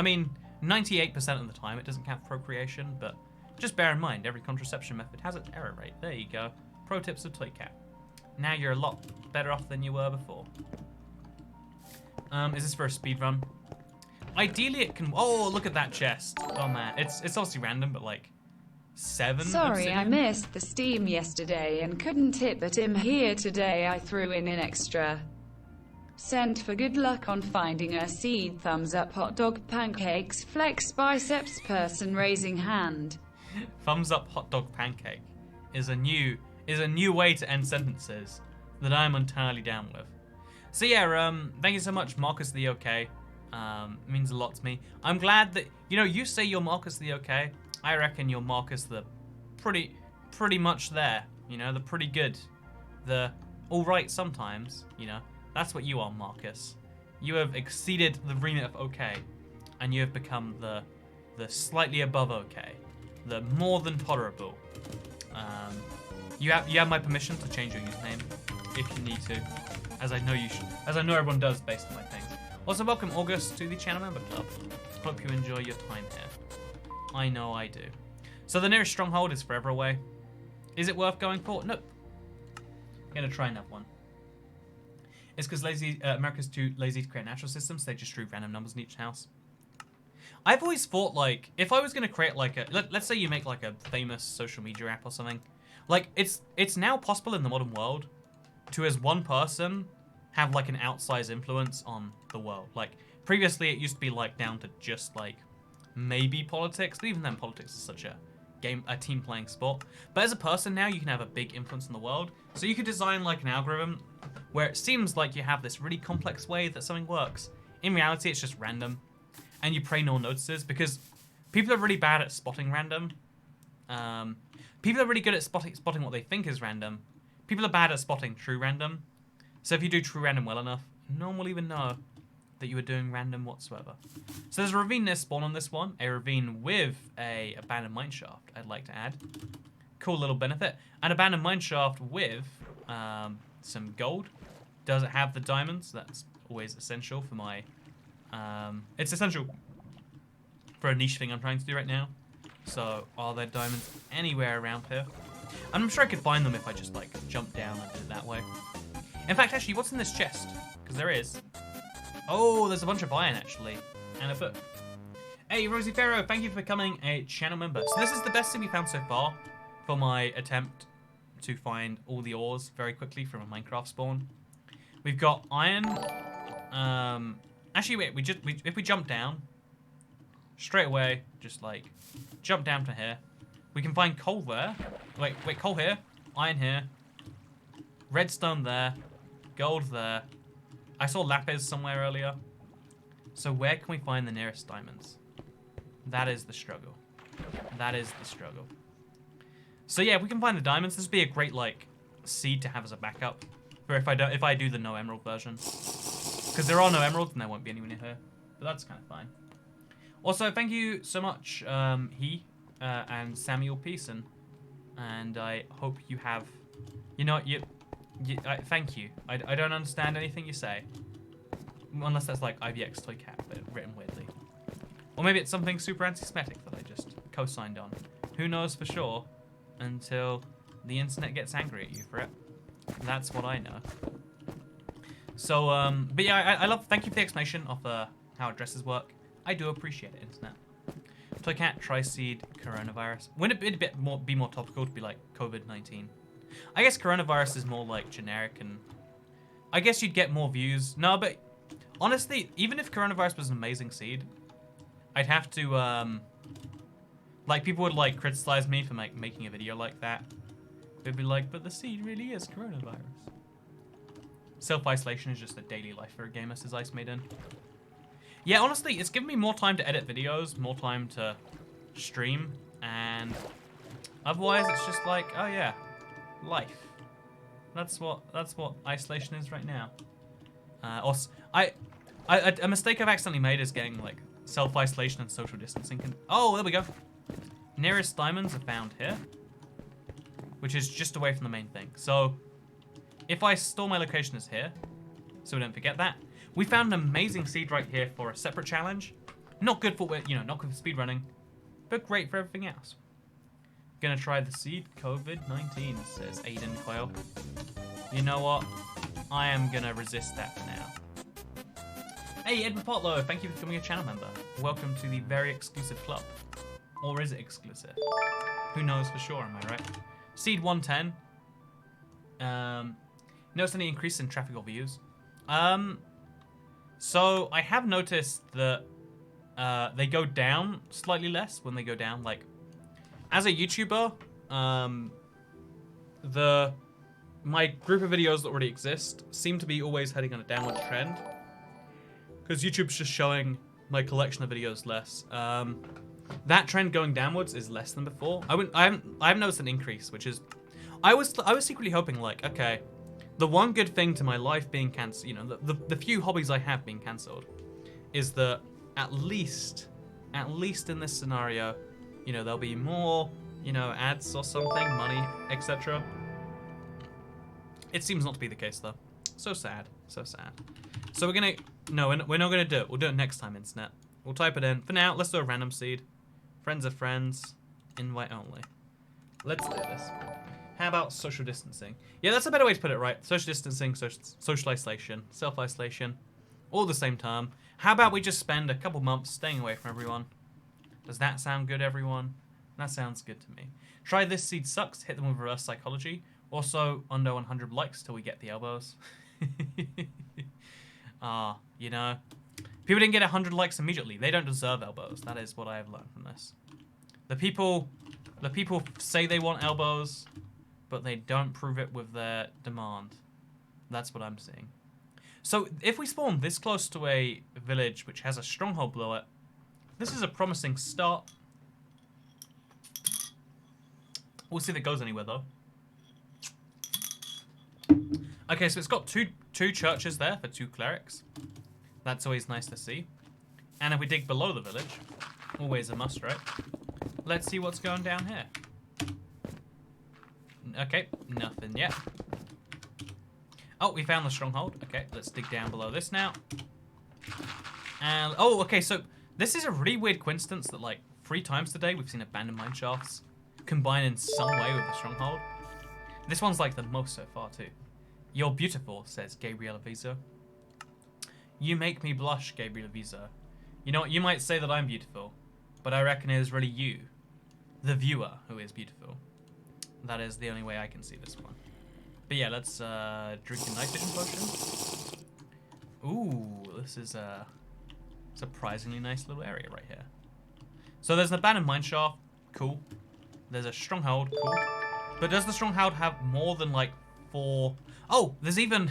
mean, 98% of the time it doesn't count procreation, but just bear in mind, every contraception method has its error rate. There you go. Pro tips of Toy Cat. Now you're a lot better off than you were before. Is this for a speed run? Ideally it can... Oh, look at that chest. Oh man, it's obviously random, but like 7 Sorry, obsidian? I missed the Steam yesterday and couldn't hit, but I'm here today. I threw in an extra cent for good luck on finding a seed. Thumbs up, hot dog, pancakes, flex biceps, person raising hand. Thumbs up, hot dog, pancake is a new way to end sentences that I'm entirely down with. So yeah, thank you so much, Marcus the OK. Means a lot to me. I'm glad that, you know, you say you're Marcus the OK. I reckon you're Marcus the pretty much there. You know, the pretty good. The alright sometimes, you know. That's what you are, Marcus. You have exceeded the remit of OK. And you have become the slightly above OK. The more than tolerable. You have my permission to change your username if you need to. as I know you should, as I know everyone does based on my things. Also, welcome August to the channel member club. Hope you enjoy your time here. I know I do. So the nearest stronghold is forever away. Is it worth going for? Nope. I'm gonna try another one. It's because America's too lazy to create natural systems. They just drew random numbers in each house. I've always thought, like, if I was gonna create like a, let's say you make like a famous social media app or something, like it's now possible in the modern world to, as one person, have like an outsized influence on the world. Like previously, it used to be like down to just like maybe politics, but even then, politics is such a team playing sport. But as a person now, you can have a big influence in the world. So you could design like an algorithm where it seems like you have this really complex way that something works. In reality, it's just random, and you pray no one notices because people are really bad at spotting random. People are really good at spotting what they think is random. People are bad at spotting true random. So if you do true random well enough, no one will even know that you were doing random whatsoever. So there's a ravine near spawn on this one, a ravine with a abandoned mineshaft, I'd like to add. Cool little benefit. An abandoned mineshaft with some gold. Does it have the diamonds? That's always essential for my... it's essential for a niche thing I'm trying to do right now. So are there diamonds anywhere around here? And I'm sure I could find them if I just like jump down and did it that way. In fact, actually, what's in this chest? Because there is. Oh, there's a bunch of iron, actually. And a book. Hey, Rosie Pharaoh, thank you for becoming a channel member. So this is the best thing we found so far for my attempt to find all the ores very quickly from a Minecraft spawn. We've got iron. Actually, wait, if we jump down, straight away, just like, jump down to here. We can find coal there. Wait, coal here. Iron here. Redstone there. Gold there. I saw lapis somewhere earlier. So where can we find the nearest diamonds? That is the struggle. That is the struggle. So yeah, if we can find the diamonds, this would be a great like seed to have as a backup. For if I do the no emerald version. Because there are no emeralds and there won't be anyone in here. But that's kind of fine. Also, thank you so much, and Samuel Pearson. And I hope you have, you know, thank you. I don't understand anything you say. Unless that's like IVX Toy Cat, but written weirdly. Or maybe it's something super anti-Semitic that I just co-signed on. Who knows for sure until the internet gets angry at you for it. That's what I know. So, but yeah, thank you for the explanation of how addresses work. I do appreciate it, internet. Toy Cat, Tri-Seed, Coronavirus. Wouldn't it be more topical to be like COVID-19? I guess coronavirus is more like generic, and I guess you'd get more views. No, but honestly, even if coronavirus was an amazing seed, I'd have to, like, people would like criticize me for like making a video like that. They'd be like, but the seed really is coronavirus. Self-isolation is just a daily life for a gamer, says Ice Maiden. Yeah, honestly, it's given me more time to edit videos, more time to stream, and otherwise it's just like, oh yeah, life. That's what isolation is right now. A mistake I've accidentally made is getting like self-isolation and social distancing. Oh, there we go. Nearest diamonds are found here, which is just away from the main thing. So if I store my location as here, so we don't forget that, we found an amazing seed right here for a separate challenge. Not good for, you know, not good for speedrunning, but great for everything else. Gonna try the seed COVID-19, says Aiden Quayle. You know what? I am gonna resist that for now. Hey, Edward Potlow, thank you for becoming a channel member. Welcome to the very exclusive club. Or is it exclusive? Who knows for sure, am I right? Seed 110. Notice any increase in traffic or views? So I have noticed that they go down slightly less when they go down. Like, as a YouTuber, my group of videos that already exist seem to be always heading on a downward trend. Because YouTube's just showing my collection of videos less. That trend going downwards is less than before. I haven't noticed an increase, which is, I was secretly hoping like, okay, the one good thing to my life being cancelled, you know, the few hobbies I have being cancelled, is that at least in this scenario, you know, there'll be more, you know, ads or something, money, etc. It seems not to be the case though. So sad. So sad. So we're gonna... No, we're not gonna do it. We'll do it next time, internet. We'll type it in. For now, let's do a random seed. Friends of friends. Invite only. Let's do this. How about social distancing? Yeah, that's a better way to put it, right? Social distancing, social isolation, self-isolation, all the same term. How about we just spend a couple months staying away from everyone? Does that sound good, everyone? That sounds good to me. Try this seed sucks. Hit them with reverse psychology. Also, under 100 likes till we get the elbows. You know, people didn't get 100 likes immediately. They don't deserve elbows. That is what I have learned from this. The people say they want elbows, but they don't prove it with their demand. That's what I'm seeing. So if we spawn this close to a village which has a stronghold below it, this is a promising start. We'll see if it goes anywhere though. Okay, so it's got two churches there for 2 clerics. That's always nice to see. And if we dig below the village, always a must, right? Let's see what's going down here. Okay, nothing yet. Oh, we found the stronghold. Okay, let's dig down below this now. And oh, okay, so this is a really weird coincidence that like 3 times today we've seen abandoned mine shafts combine in some way with the stronghold. This one's like the most so far too. You're beautiful, says Gabriel Aviso. You make me blush, Gabriel Aviso. You know what, you might say that I'm beautiful, but I reckon it is really you, the viewer, who is beautiful. That is the only way I can see this one. But yeah, let's drink a night vision potion. Ooh, this is a surprisingly nice little area right here. So there's an abandoned mine shaft, cool. There's a stronghold, cool. But does the stronghold have more than like 4? Oh, there's even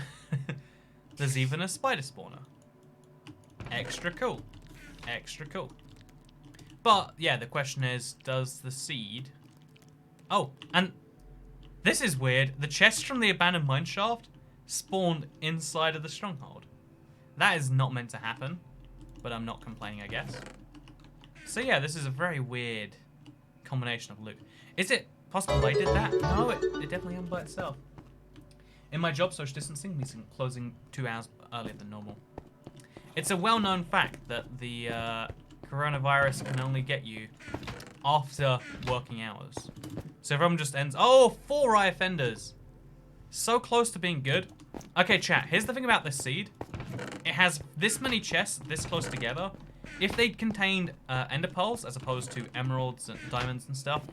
there's even a spider spawner. Extra cool. Extra cool. But yeah, the question is, does the seed... Oh, and this is weird. The chest from the abandoned mine shaft spawned inside of the stronghold. That is not meant to happen, but I'm not complaining, I guess. So yeah, this is a very weird combination of loot. Is it possible I did that? No, it definitely happened by itself. In my job, social distancing means closing 2 hours earlier than normal. It's a well-known fact that the coronavirus can only get you after working hours. So everyone just ends... Oh, 4 eye offenders. So close to being good. Okay, chat, here's the thing about this seed. It has this many chests this close together. If they contained ender pearls as opposed to emeralds and diamonds and stuff,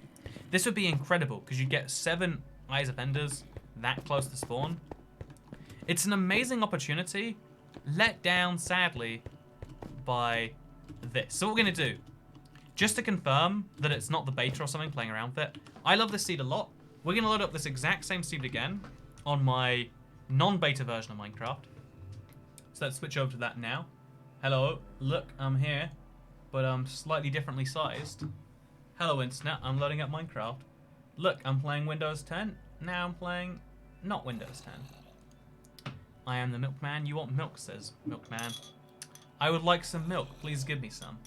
this would be incredible because you'd get 7 eyes of enders that close to spawn. It's an amazing opportunity, let down sadly by this. So what we're going to do, just to confirm that it's not the beta or something playing around with it, I love this seed a lot. We're going to load up this exact same seed again on my non-beta version of Minecraft. So let's switch over to that now. Hello, look, I'm here, but I'm slightly differently sized. Hello internet, I'm loading up Minecraft. Look, I'm playing Windows 10, now I'm playing not Windows 10. I am the milkman, you want milk, says milkman. I would like some milk, please give me some.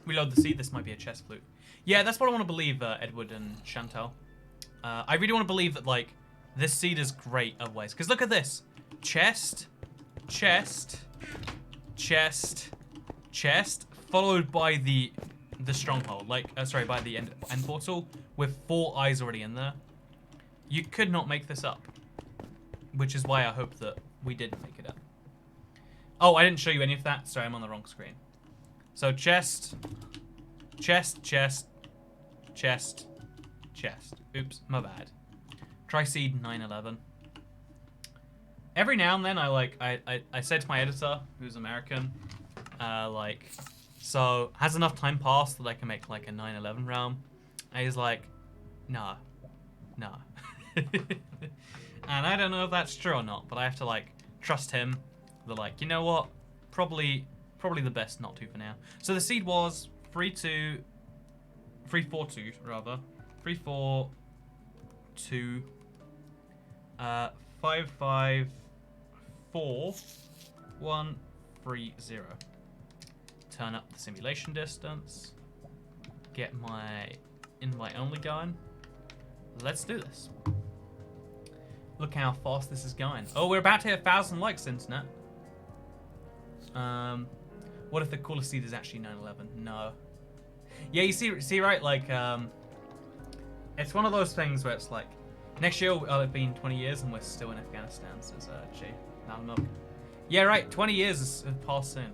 Reload the seed, this might be a chest flute. Yeah, that's what I want to believe, Edward and Chantal. I really want to believe that, like, this seed is great otherwise. Because look at this. Chest, chest, chest, chest, followed by the stronghold. Like, sorry, by the end portal with 4 eyes already in there. You could not make this up. Which is why I hope that we didn't make it up. Oh, I didn't show you any of that. Sorry, I'm on the wrong screen. So chest, chest, chest, chest, chest. Oops, my bad. Try seed 911. Every now and then I said to my editor, who's American, so has enough time passed that I can make like a 911 realm? And he's like, nah. And I don't know if that's true or not, but I have to like trust him. They're like, you know what? Probably the best not to for now. So the seed was 342 rather. 342 554130. Turn up the simulation distance. Get my invite only going. Let's do this. Look how fast this is going. Oh, we're about to hit 1,000 likes, internet. What if the coolest seed is actually 9/11? No. Yeah, you see, right? Like, it's one of those things where it's like, next year it'll have been 20 years and we're still in Afghanistan. Says milk. Yeah, right. 20 years has passed soon.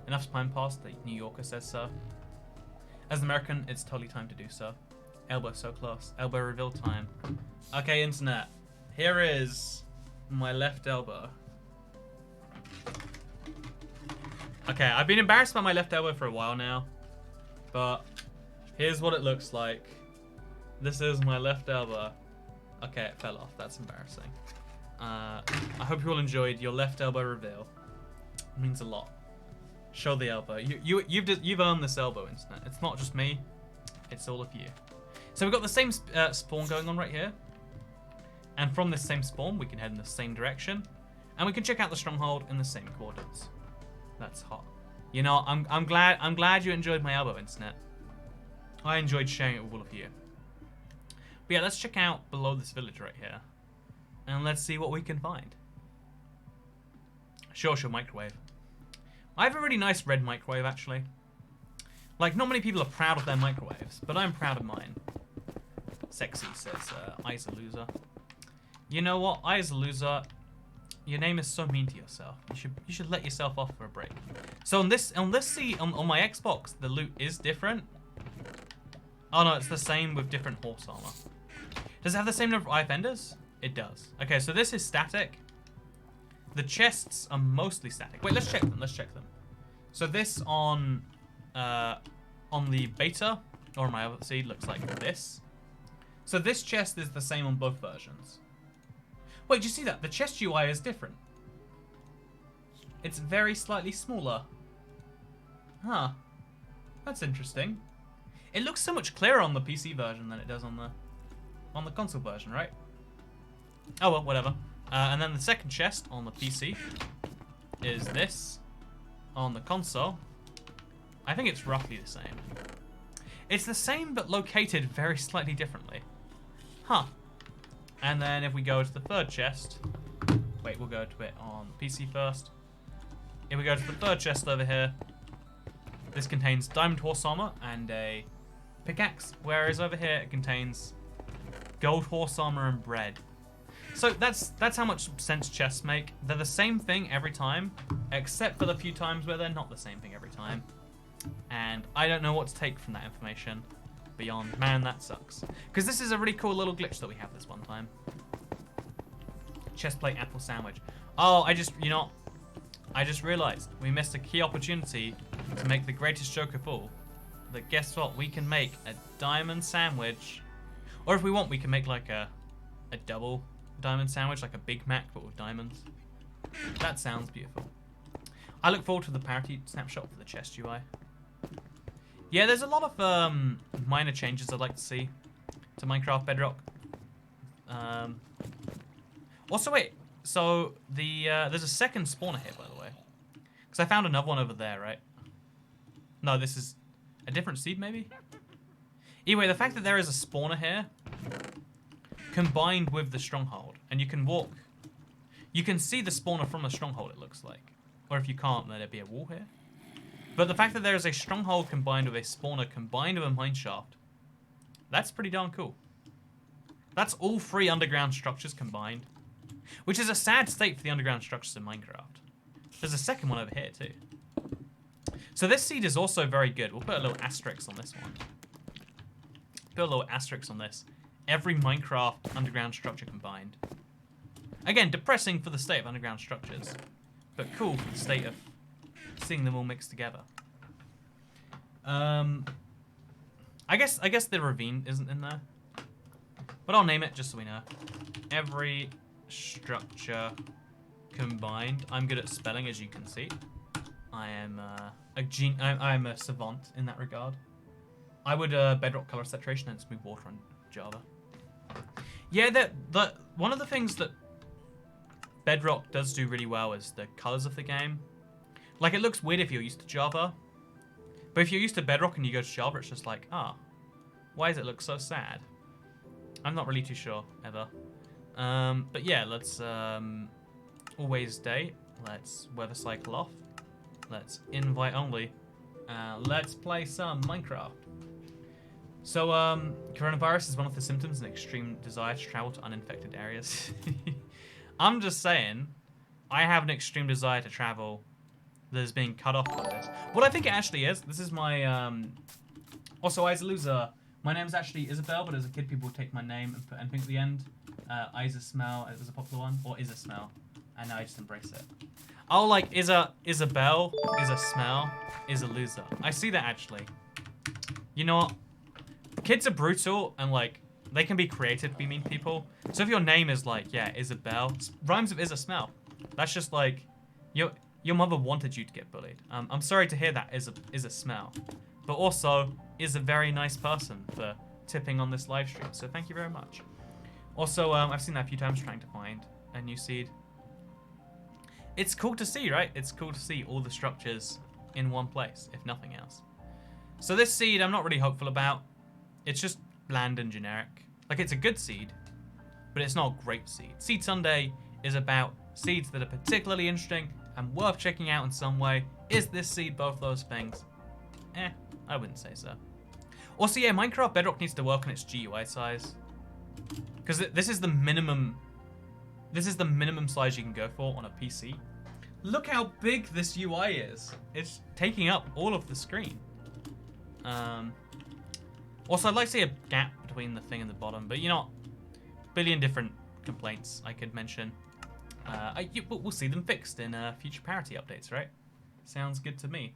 Enough time passed. The New Yorker says so. As an American, it's totally time to do so. Elbow so close. Elbow reveal time. Okay, internet. Here is my left elbow. Okay, I've been embarrassed by my left elbow for a while now, but here's what it looks like. This is my left elbow. Okay, it fell off. That's embarrassing. I hope you all enjoyed your left elbow reveal. It means a lot. Show the elbow. You've earned this elbow, internet. It's not just me. It's all of you. So we've got the same spawn going on right here, and from this same spawn we can head in the same direction, and we can check out the stronghold in the same coordinates. That's hot. You know, I'm glad you enjoyed my elbow, internet. I enjoyed sharing it with all of you. But yeah, let's check out below this village right here, and let's see what we can find. Sure, microwave. I have a really nice red microwave, actually. Like, not many people are proud of their microwaves, but I'm proud of mine. Sexy says, I's a loser. You know what, I's a loser. Your name is so mean to yourself. You should let yourself off for a break. So on my Xbox, the loot is different. Oh no, it's the same with different horse armor. Does it have the same number of eye fenders? It does. Okay, so this is static. The chests are mostly static. Wait, let's check them. So this on the beta or my other seed looks like this. So this chest is the same on both versions. Wait, do you see that? The chest UI is different. It's very slightly smaller. Huh. That's interesting. It looks so much clearer on the PC version than it does on the console version, right? Oh well, whatever. And then the second chest on the PC is this. On the console, I think it's roughly the same. It's the same, but located very slightly differently. Huh. And then if we go to the third chest, wait, we'll go to it on the PC first. If we go to the third chest over here, this contains diamond horse armor and a pickaxe, whereas over here it contains gold horse armor and bread. So that's how much sense chests make. They're the same thing every time, except for the few times where they're not the same thing every time. And I don't know what to take from that information beyond, man, that sucks. Because this is a really cool little glitch that we have this one time. Chestplate apple sandwich. Oh, I just realized we missed a key opportunity to make the greatest joke of all. That guess what? We can make a diamond sandwich. Or if we want, we can make like a double diamond sandwich, like a Big Mac but with diamonds. That sounds beautiful. I look forward to the parity snapshot for the chest UI. Yeah, there's a lot of minor changes I'd like to see to Minecraft Bedrock. Also, wait. So there's a second spawner here, by the way, because I found another one over there, right? No, this is a different seed, maybe. Anyway, the fact that there is a spawner here, combined with the stronghold, and you can see the spawner from the stronghold. It looks like, or if you can't, then there'd be a wall here. But the fact that there is a stronghold combined with a spawner combined with a mineshaft, that's pretty darn cool. That's all 3 underground structures combined, which is a sad state for the underground structures in Minecraft. There's a second one over here too. So this seed is also very good. We'll put a little asterisk on this one. Put a little asterisk on this. Every Minecraft underground structure combined. Again, depressing for the state of underground structures, but cool for the state of seeing them all mixed together. I guess the ravine isn't in there, but I'll name it just so we know. Every structure combined. I'm good at spelling, as you can see. I am I'm a savant in that regard. I would Bedrock color saturation and smooth water on Java. Yeah, one of the things that Bedrock does do really well is the colors of the game. Like, it looks weird if you're used to Java, but if you're used to Bedrock and you go to Java, it's just like, why does it look so sad? I'm not really too sure, ever. But yeah, let's always date. Let's weather cycle off. Let's invite only. Let's play some Minecraft. So, coronavirus is one of the symptoms and extreme desire to travel to uninfected areas. I'm just saying, I have an extreme desire to travel that is being cut off by this. What I think it actually is, this is my, also, as a loser, my name's actually Isabel, but as a kid, people would take my name and put anything at the end. Isa Smell, it was a popular one, or Is a Smell, and now I just embrace it. Oh, like, Isabel, Is a Smell, Is a Loser. I see that, actually. You know what? Kids are brutal, and, like, they can be creative, be mean people. So if your name is, like, yeah, Isabel, rhymes with Is a Smell. That's just, like, your mother wanted you to get bullied. I'm sorry to hear that is a Smell. But also, is a very nice person for tipping on this live stream, so thank you very much. Also, I've seen that a few times trying to find a new seed. It's cool to see, right? It's cool to see all the structures in one place, if nothing else. So this seed, I'm not really hopeful about. It's just bland and generic. Like, it's a good seed, but it's not a great seed. Seed Sunday is about seeds that are particularly interesting and worth checking out in some way. Is this seed both those things? I wouldn't say so. Also, yeah, Minecraft Bedrock needs to work on its GUI size. Because this is the minimum size you can go for on a PC. Look how big this UI is. It's taking up all of the screen. Also, I'd like to see a gap between the thing and the bottom, but you know, billion different complaints I could mention. We'll see them fixed in future parity updates, right? Sounds good to me.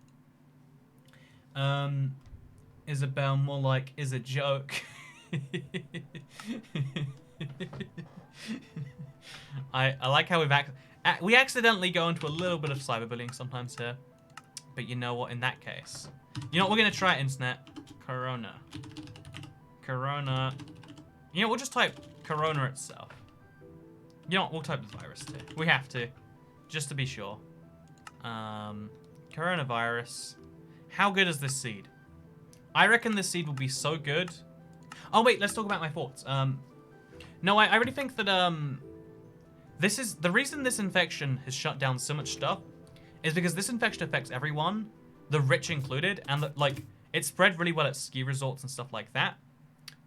Isabel, more like is a joke. I like how we accidentally go into a little bit of cyberbullying sometimes here, but you know what? In that case, you know what? We're gonna try internet corona. You know, we'll just type corona itself. You know what? We'll type the virus too. We have to, just to be sure. Coronavirus. How good is this seed? I reckon this seed will be so good. Oh wait, let's talk about my thoughts. No, I really think that this is the reason this infection has shut down so much stuff is because this infection affects everyone, the rich included, and like it spread really well at ski resorts and stuff like that.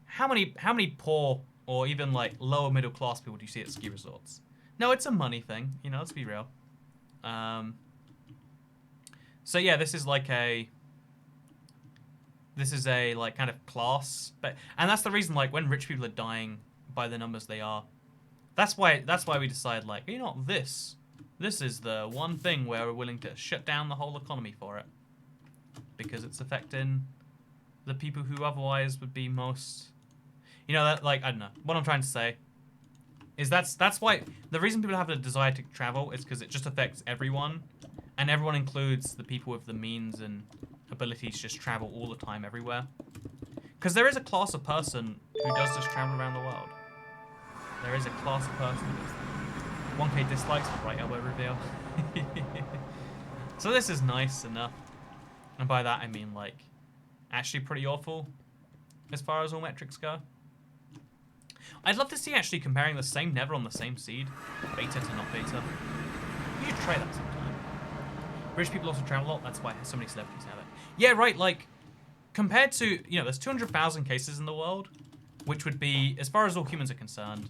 How many poor or even like lower middle class people do you see at ski resorts? No, it's a money thing, you know, let's be real. So yeah, this is a like kind of class, and that's the reason like when rich people are dying by the numbers they are, that's why we decide like, you know, this is the one thing where we're willing to shut down the whole economy for it, because it's affecting the people who otherwise would be most, you know, that like, I don't know, what I'm trying to say is that's why the reason people have a desire to travel is because it just affects everyone, and everyone includes the people with the means and ability to just travel all the time everywhere. Because there is a class of person who does just travel around the world. There is a class of person who does that. 1K dislikes for right elbow reveal. So this is nice enough. And by that I mean like actually pretty awful as far as all metrics go. I'd love to see actually comparing the same nether on the same seed, beta to not beta. We should try that sometime. Rich people also travel a lot, that's why so many celebrities have it. Yeah, right, like, compared to, you know, there's 200,000 cases in the world, which would be, as far as all humans are concerned,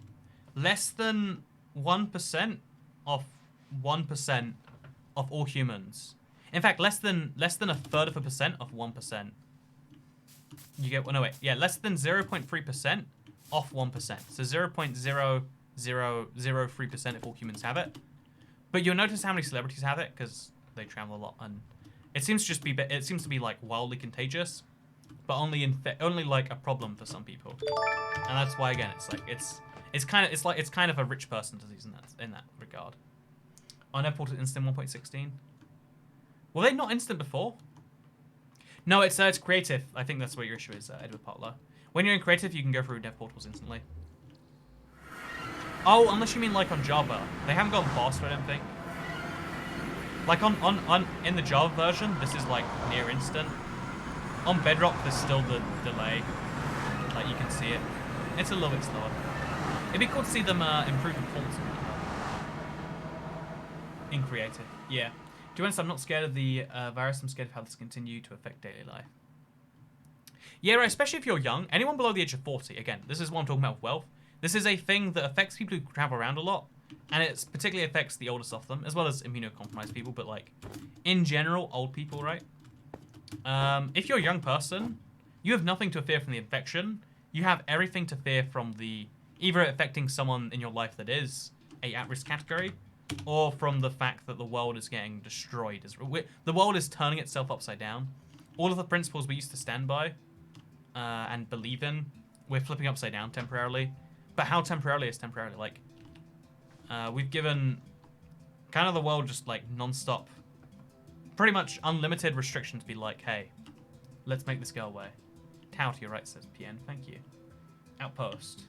less than 1% of 1% of all humans. In fact, less than a third of a percent of 1%. You get, well, no wait, yeah, less than 0.3% off 1%. So 0.0003% if all humans have it. But you'll notice how many celebrities have it, because they travel a lot, and it seems to be like wildly contagious, but only like a problem for some people. And that's why again it's kind of a rich person disease in that regard. I never ported instant 1.16. Were they not instant before? No, it's creative. I think that's what your issue is, Edward Potler. When you're in creative, you can go through dev portals instantly. Oh, unless you mean like on Java. They haven't gotten faster, I don't think. Like in the Java version, this is like near instant. On Bedrock, there's still the delay. Like you can see it. It's a little bit slower. It'd be cool to see them improve the ports in creative. Yeah. To be honest, I'm not scared of the virus. I'm scared of how this continue to affect daily life. Yeah, right, especially if you're young. Anyone below the age of 40, again, this is what I'm talking about with wealth. This is a thing that affects people who travel around a lot, and it particularly affects the oldest of them, as well as immunocompromised people, but like, in general, old people, right? If you're a young person, you have nothing to fear from the infection. You have everything to fear from the either affecting someone in your life that is a at-risk category, or from the fact that the world is getting destroyed. The world is turning itself upside down. All of the principles we used to stand by and believe in, we're flipping upside down temporarily. But how temporarily is temporarily? Like, we've given kind of the world just like non-stop, pretty much unlimited restriction to be like, hey, let's make this go away. Tau to your right, says PN. Thank you. Outpost.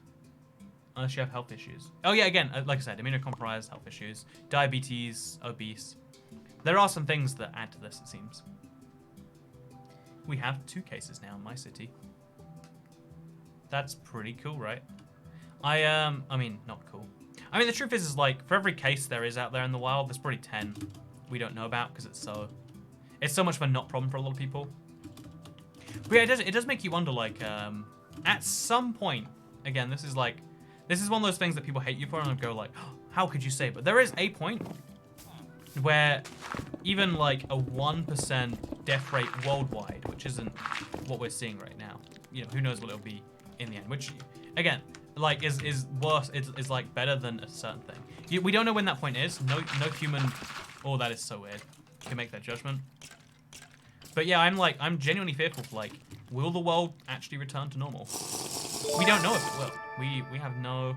Unless you have health issues. Oh yeah, again, like I said, immunocompromised, health issues, diabetes, obese. There are some things that add to this, it seems. We have 2 cases now in my city. That's pretty cool, right? I mean, not cool. I mean, the truth is like, for every case there is out there in the wild, there's probably 10 we don't know about because it's so much of a not problem for a lot of people. But yeah, it does make you wonder, like, at some point, again, this is one of those things that people hate you for and go like, oh, how could you say? But there is a point where even like a 1% death rate worldwide, which isn't what we're seeing right now, you know, who knows what it'll be in the end, which, again, like, is worse, is like better than a certain thing. We don't know when that point is. No human, oh, that is so weird, can make that judgment. But yeah, I'm genuinely fearful for, like, will the world actually return to normal? We don't know if it will. We have no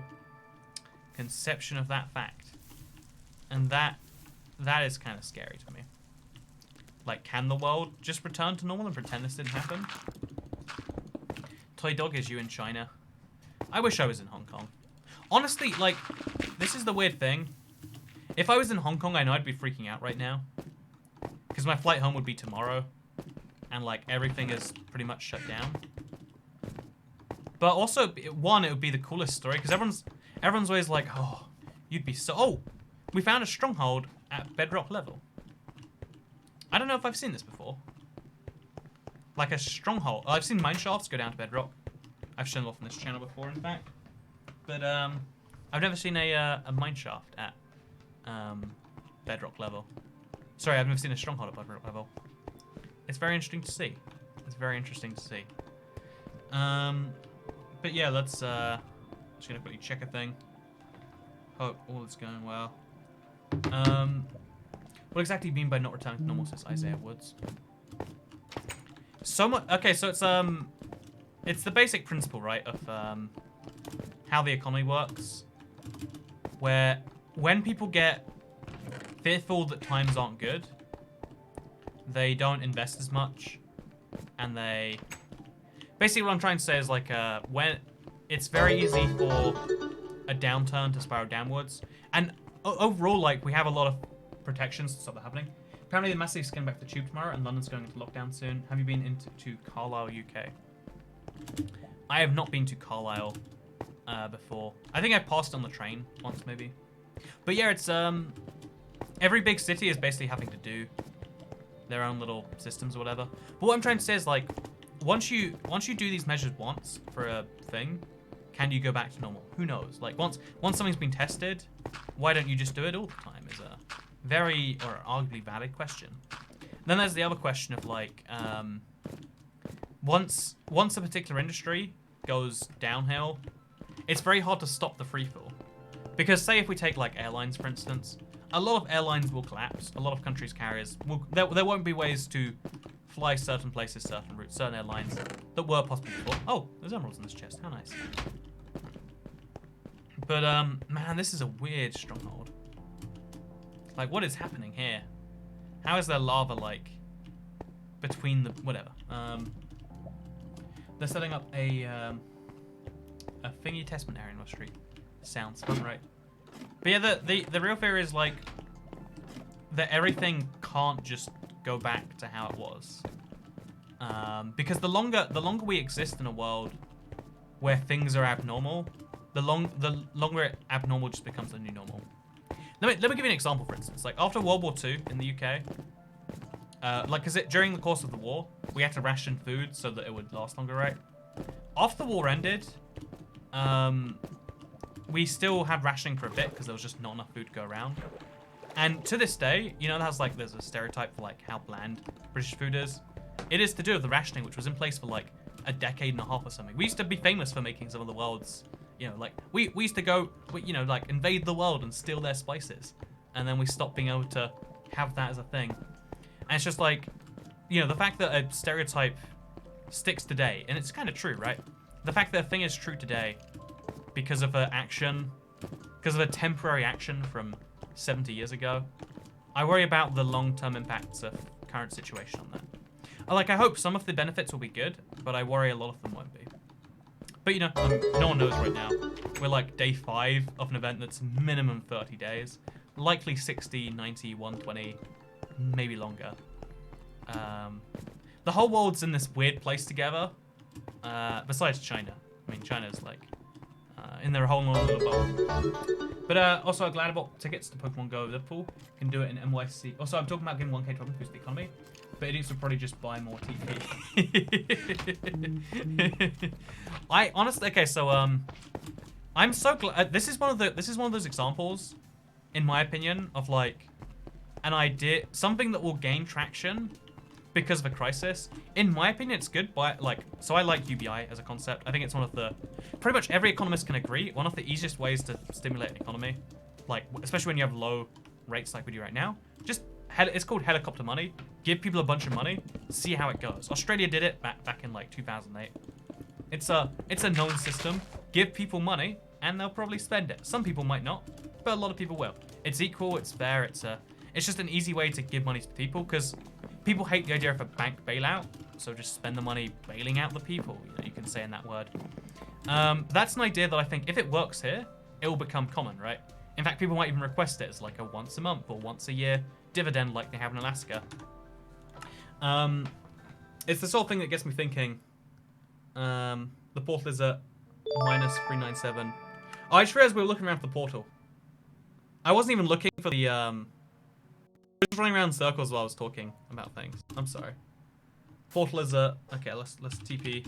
conception of that fact. And that is kind of scary to me. Like, can the world just return to normal and pretend this didn't happen? Toy Dog, is you in China? I wish I was in Hong Kong. Honestly, like, this is the weird thing. If I was in Hong Kong, I know I'd be freaking out right now. Because my flight home would be tomorrow. And, like, everything is pretty much shut down. But also, one, it would be the coolest story. Because everyone's always like, oh, you'd be so... Oh, we found a stronghold at Bedrock level. I don't know if I've seen this before. Like a stronghold. I've seen mine shafts go down to Bedrock. I've shown it off on this channel before, in fact. But I've never seen a mine shaft at Bedrock level. Sorry, I've never seen a stronghold at Bedrock level. It's very interesting to see. It's very interesting to see. But yeah, let's just gonna quickly check a thing. Hope all is going well. What exactly do you mean by not returning to normal, says Isaiah Woods? So much. Okay, so it's the basic principle, right, of how the economy works, where when people get fearful that times aren't good, they don't invest as much, and they... Basically what I'm trying to say is, like, when it's very easy for a downturn to spiral downwards, and overall, like, we have a lot of protections to stop that happening. Apparently the Massiv's going back to the tube tomorrow, and London's going into lockdown soon. Have you been to Carlisle, UK? I have not been to Carlisle before. I think I passed on the train once, maybe. But yeah, it's every big city is basically having to do their own little systems or whatever. But what I'm trying to say is, like, once you do these measures once for a thing, can you go back to normal? Who knows? Like, once something's been tested, why don't you just do it all the time? Is a very, or arguably valid question. Then there's the other question of, like, once a particular industry goes downhill, it's very hard to stop the freefall. Because say if we take, like, airlines, for instance, a lot of airlines will collapse. A lot of countries' carriers will, there won't be ways to fly certain places, certain routes, certain airlines that were possible before. Oh, there's emeralds in this chest. How nice. But, man, this is a weird stronghold. Like, what is happening here? How is there lava, like, between the... Whatever. They're setting up a thingy testament area in West Street. Sounds fun, right? But yeah, the real fear is, like, that everything can't just go back to how it was. Because the longer we exist in a world where things are abnormal, The longer abnormal just becomes the new normal. Let me give you an example, for instance. Like, after World War II in the UK, because during the course of the war, we had to ration food so that it would last longer, right? After the war ended, we still had rationing for a bit because there was just not enough food to go around. And to this day, you know, there's a stereotype for like how bland British food is. It is to do with the rationing, which was in place for like a decade and a half or something. We used to be famous for making some of the world's, you know, like we used to go, you know, like invade the world and steal their spices, and then we stopped being able to have that as a thing. And it's just like, you know, the fact that a stereotype sticks today, and it's kind of true, right? The fact that a thing is true today because of an action, because of a temporary action from 70 years ago, I worry about the long-term impacts of current situation on that. Like, I hope some of the benefits will be good, but I worry a lot of them won't be. But, you know, no one knows right now. We're like day 5 of an event that's minimum 30 days. Likely 60, 90, 120, maybe longer. The whole world's in this weird place together, besides China. I mean, China's like in their whole little bubble. But also, I'm glad about tickets to Pokemon Go Liverpool. You can do it in NYC. Also, I'm talking about getting 1K to boost the economy. But idiots would probably just buy more TP. I honestly, okay, so I'm so glad. This is one of those examples, in my opinion, of like an idea, something that will gain traction because of a crisis. In my opinion, it's good. But like, so I like UBI as a concept. I think it's one of the, pretty much every economist can agree, one of the easiest ways to stimulate an economy, like especially when you have low rates like we do right now. Just it's called helicopter money. Give people a bunch of money, see how it goes. Australia did it back in like 2008. It's a known system. Give people money and they'll probably spend it. Some people might not, but a lot of people will. It's equal, it's fair, it's just an easy way to give money to people, because people hate the idea of a bank bailout, so just spend the money bailing out the people, you can say in that word. That's an idea that I think if it works here, it will become common, right? In fact, people might even request it as like a once a month or once a year dividend like they have in Alaska. It's the sort of thing that gets me thinking. The portal is at -397. Oh, I just realized we were looking around for the portal. I wasn't even looking for the, I was just running around in circles while I was talking about things. I'm sorry. Portal is at, okay, let's TP.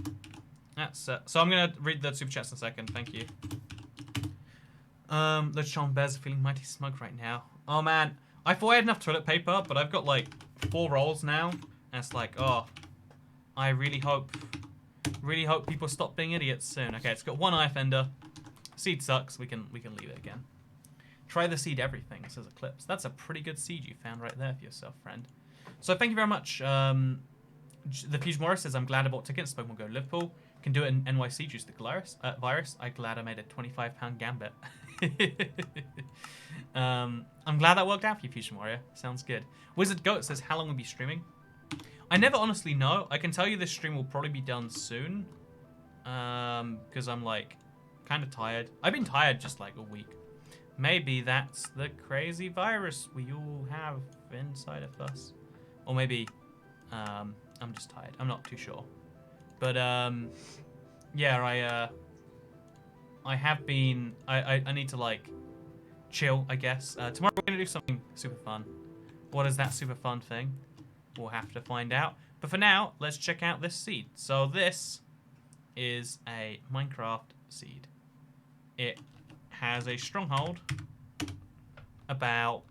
That's so I'm gonna read the super chats in a second, thank you. Let's Sean Bears feeling mighty smug right now. Oh man, I thought I had enough toilet paper, but I've got like 4 rolls now, and it's like, oh, I really hope people stop being idiots soon. Okay, it's got 1 eye fender. Seed sucks. We can leave it again. Try the seed everything, says Eclipse. That's a pretty good seed you found right there for yourself, friend. So thank you very much. The Fuge Morris says, I'm glad I bought tickets. Pokemon Go Liverpool. Can do it in NYC. Juice the virus. I'm glad I made a £25 gambit. I'm glad that worked out for you, Fusion Warrior. Sounds good. Wizard Goat says, how long will you be streaming? I never honestly know. I can tell you this stream will probably be done soon. Because I'm like kind of tired. I've been tired just like a week. Maybe that's the crazy virus we all have inside of us. Or maybe I'm just tired. I'm not too sure. But yeah, I have been, I need to like chill, I guess. Tomorrow we're gonna do something super fun. What is that super fun thing? We'll have to find out. But for now, let's check out this seed. So this is a Minecraft seed. It has a stronghold about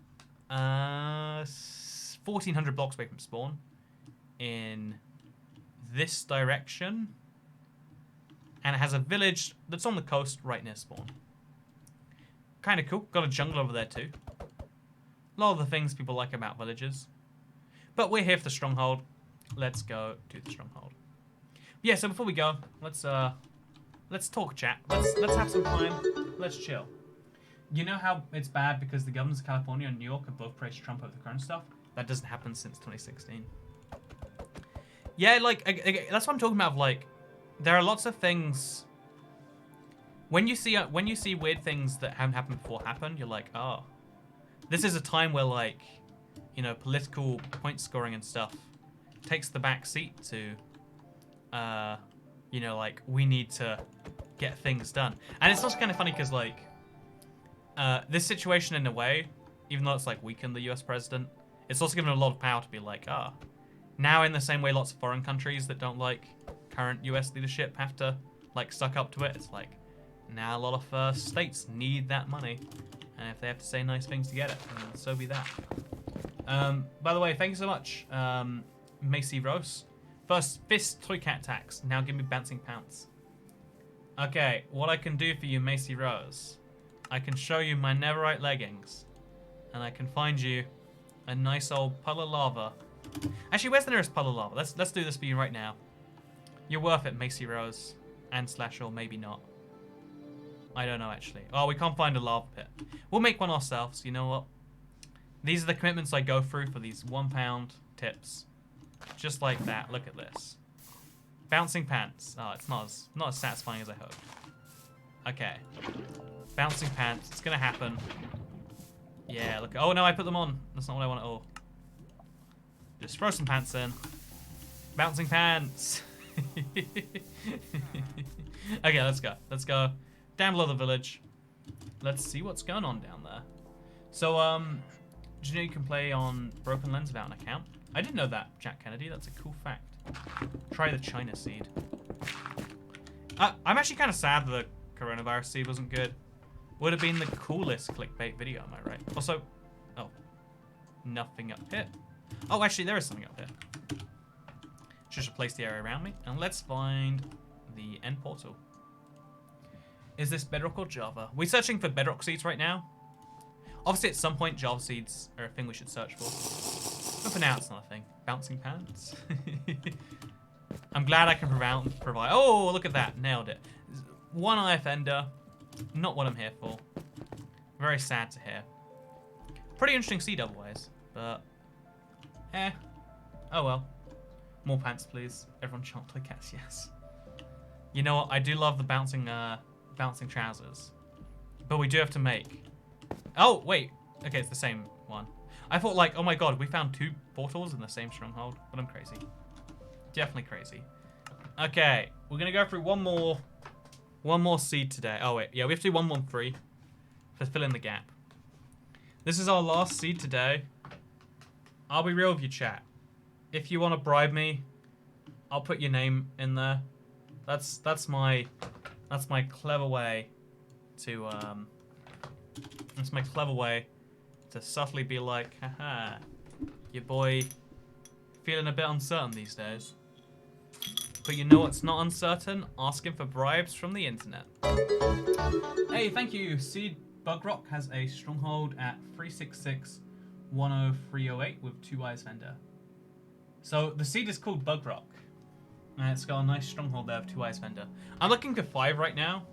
1,400 blocks away from spawn in this direction. And it has a village that's on the coast right near spawn. Kind of cool. Got a jungle over there too. A lot of the things people like about villages. But we're here for the stronghold. Let's go to the stronghold. Yeah, so before we go, let's talk, chat. Let's have some fun. Let's chill. You know how it's bad because the governors of California and New York have both praised Trump over the current stuff? That doesn't happen since 2016. Yeah, like, that's what I'm talking about. Like, there are lots of things. When you see weird things that haven't happened before happen, you're like, oh, this is a time where, like, you know, political point scoring and stuff takes the back seat to, you know, like, we need to get things done. And it's also kind of funny because, like, this situation in a way, even though it's like weakened the US president, it's also given a lot of power to be like, now in the same way lots of foreign countries that don't like current US leadership have to like suck up to it. It's like now a lot of states need that money, and if they have to say nice things to get it, then so be that. By the way, thank you so much, Macy Rose. First, fist toy cat tax. Now give me bouncing pants. Okay, what I can do for you, Macy Rose, I can show you my Neverite leggings, and I can find you a nice old puddle of lava. Actually, where's the nearest puddle of lava? Let's do this for you right now. You're worth it, Macy Rose, and slash, or maybe not. I don't know actually. Oh, we can't find a lava pit. We'll make one ourselves. You know what? These are the commitments I go through for these £1 tips. Just like that. Look at this. Bouncing pants. Oh, it's not as satisfying as I hoped. Okay. Bouncing pants. It's gonna happen. Yeah, look. Oh no, I put them on. That's not what I want at all. Just throw some pants in. Bouncing pants. Okay, let's go. Let's go down below the village. Let's see what's going on down there. So, did you know you can play on Broken Lens without an account? I didn't know that, Jack Kennedy. That's a cool fact. Try the China seed. I'm actually kind of sad that the coronavirus seed wasn't good. Would have been the coolest clickbait video, am I right? Also, oh, nothing up here. Oh, actually, there is something up here. Just replace the area around me, and let's find the end portal. Is this Bedrock or Java? We're searching for Bedrock seeds right now. Obviously, at some point, Java seeds are a thing we should search for. But for now, it's not a thing. Bouncing pants. I'm glad I can provide. Oh, look at that. Nailed it. One IF ender. Not what I'm here for. Very sad to hear. Pretty interesting seed otherwise. But, oh well. More pants, please. Everyone chant play cats, yes. You know what? I do love the bouncing trousers. But we do have to make... Oh, wait. Okay, it's the same one. I thought like, oh my god, we found 2 portals in the same stronghold. But I'm crazy. Definitely crazy. Okay, we're gonna go through one more seed today. Oh wait, yeah, we have to do 113 to fill in the gap. This is our last seed today. I'll be real with you, chat. If you want to bribe me, I'll put your name in there. That's my clever way to that's my clever way to subtly be like, haha, your boy feeling a bit uncertain these days. But you know what's not uncertain? Asking for bribes from the internet. Hey, thank you. Seed Bedrock has a stronghold at 366-10308 with 2 eyes vendor. So the seed is called Bedrock, and it's got a nice stronghold there of 2 eyes vendor. I'm looking for 5 right now.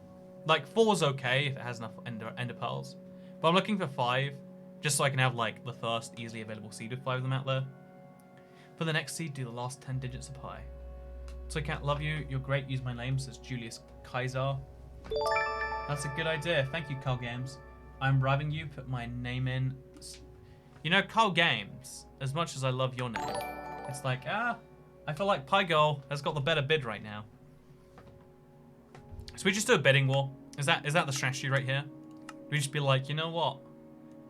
Like 4's okay if it has enough ender pearls, but I'm looking for 5 just so I can have like the first easily available seed with 5 of them out there. For the next seed, do the last 10 digits of pi. So I can't love you. You're great. Use my name, says Julius Kaiser. That's a good idea. Thank you, Carl Games. I'm bribing you. Put my name in. You know, Carl Games, as much as I love your name, it's like, I feel like Pie Girl has got the better bid right now. So we just do a bidding war. Is that the strategy right here? We just be like, you know what?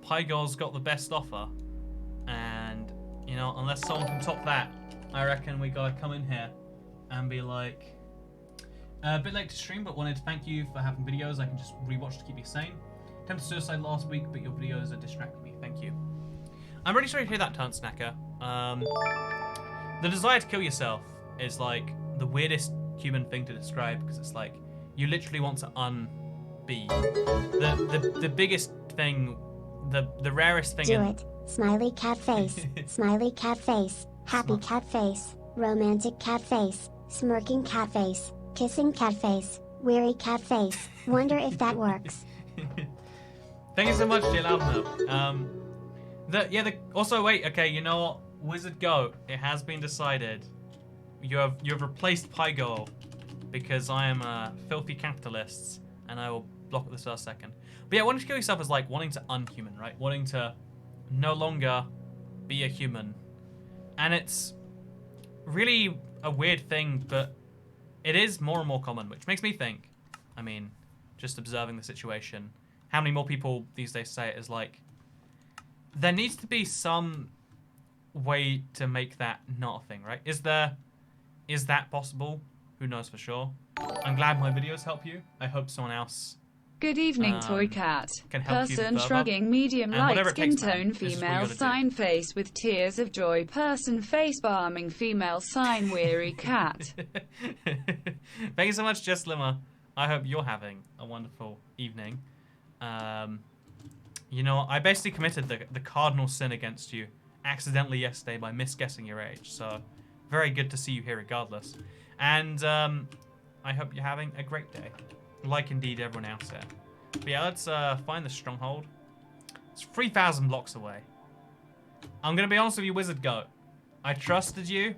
Pie Girl's got the best offer. And, you know, unless someone can top that, I reckon we gotta come in here and be like, a bit late to stream, but wanted to thank you for having videos I can just rewatch to keep me sane. Attempted suicide last week, but your videos are distracting me. Thank you. I'm really sorry to hear that, Turn Snacker. The desire to kill yourself is like the weirdest human thing to describe, because it's like you literally want to unbe the biggest thing, the rarest thing. Do it. Smiley cat face. Smiley cat face. Happy cat face. Romantic cat face. Smirking cat face. Kissing cat face. Weary cat face. Wonder if that works. Thank you so much, J Loudmo. Also wait, okay, you know what? Wizard Go, it has been decided. You have replaced Pygo because I am a filthy capitalist, and I will block this for a second. But yeah, wanting to kill yourself is like wanting to unhuman, right? Wanting to no longer be a human. And it's really a weird thing, but it is more and more common, which makes me think, I mean, just observing the situation. How many more people these days say it is like, there needs to be some way to make that not a thing, right? Is that possible? Who knows for sure? I'm glad my videos help you. I hope someone else Good evening, Toy Cat. can help you Person further. shrugging, medium And light whatever it skin takes, man. tone, This is what you female gotta do. sign face with tears of joy. Person face balming, female sign weary cat. Thank you so much, Jess Limmer. I hope you're having a wonderful evening. You know, I basically committed the cardinal sin against you accidentally yesterday by misguessing your age. So, very good to see you here regardless. And I hope you're having a great day. Like indeed everyone else here. But yeah, let's find the stronghold. It's 3,000 blocks away. I'm going to be honest with you, Wizard Goat. I trusted you.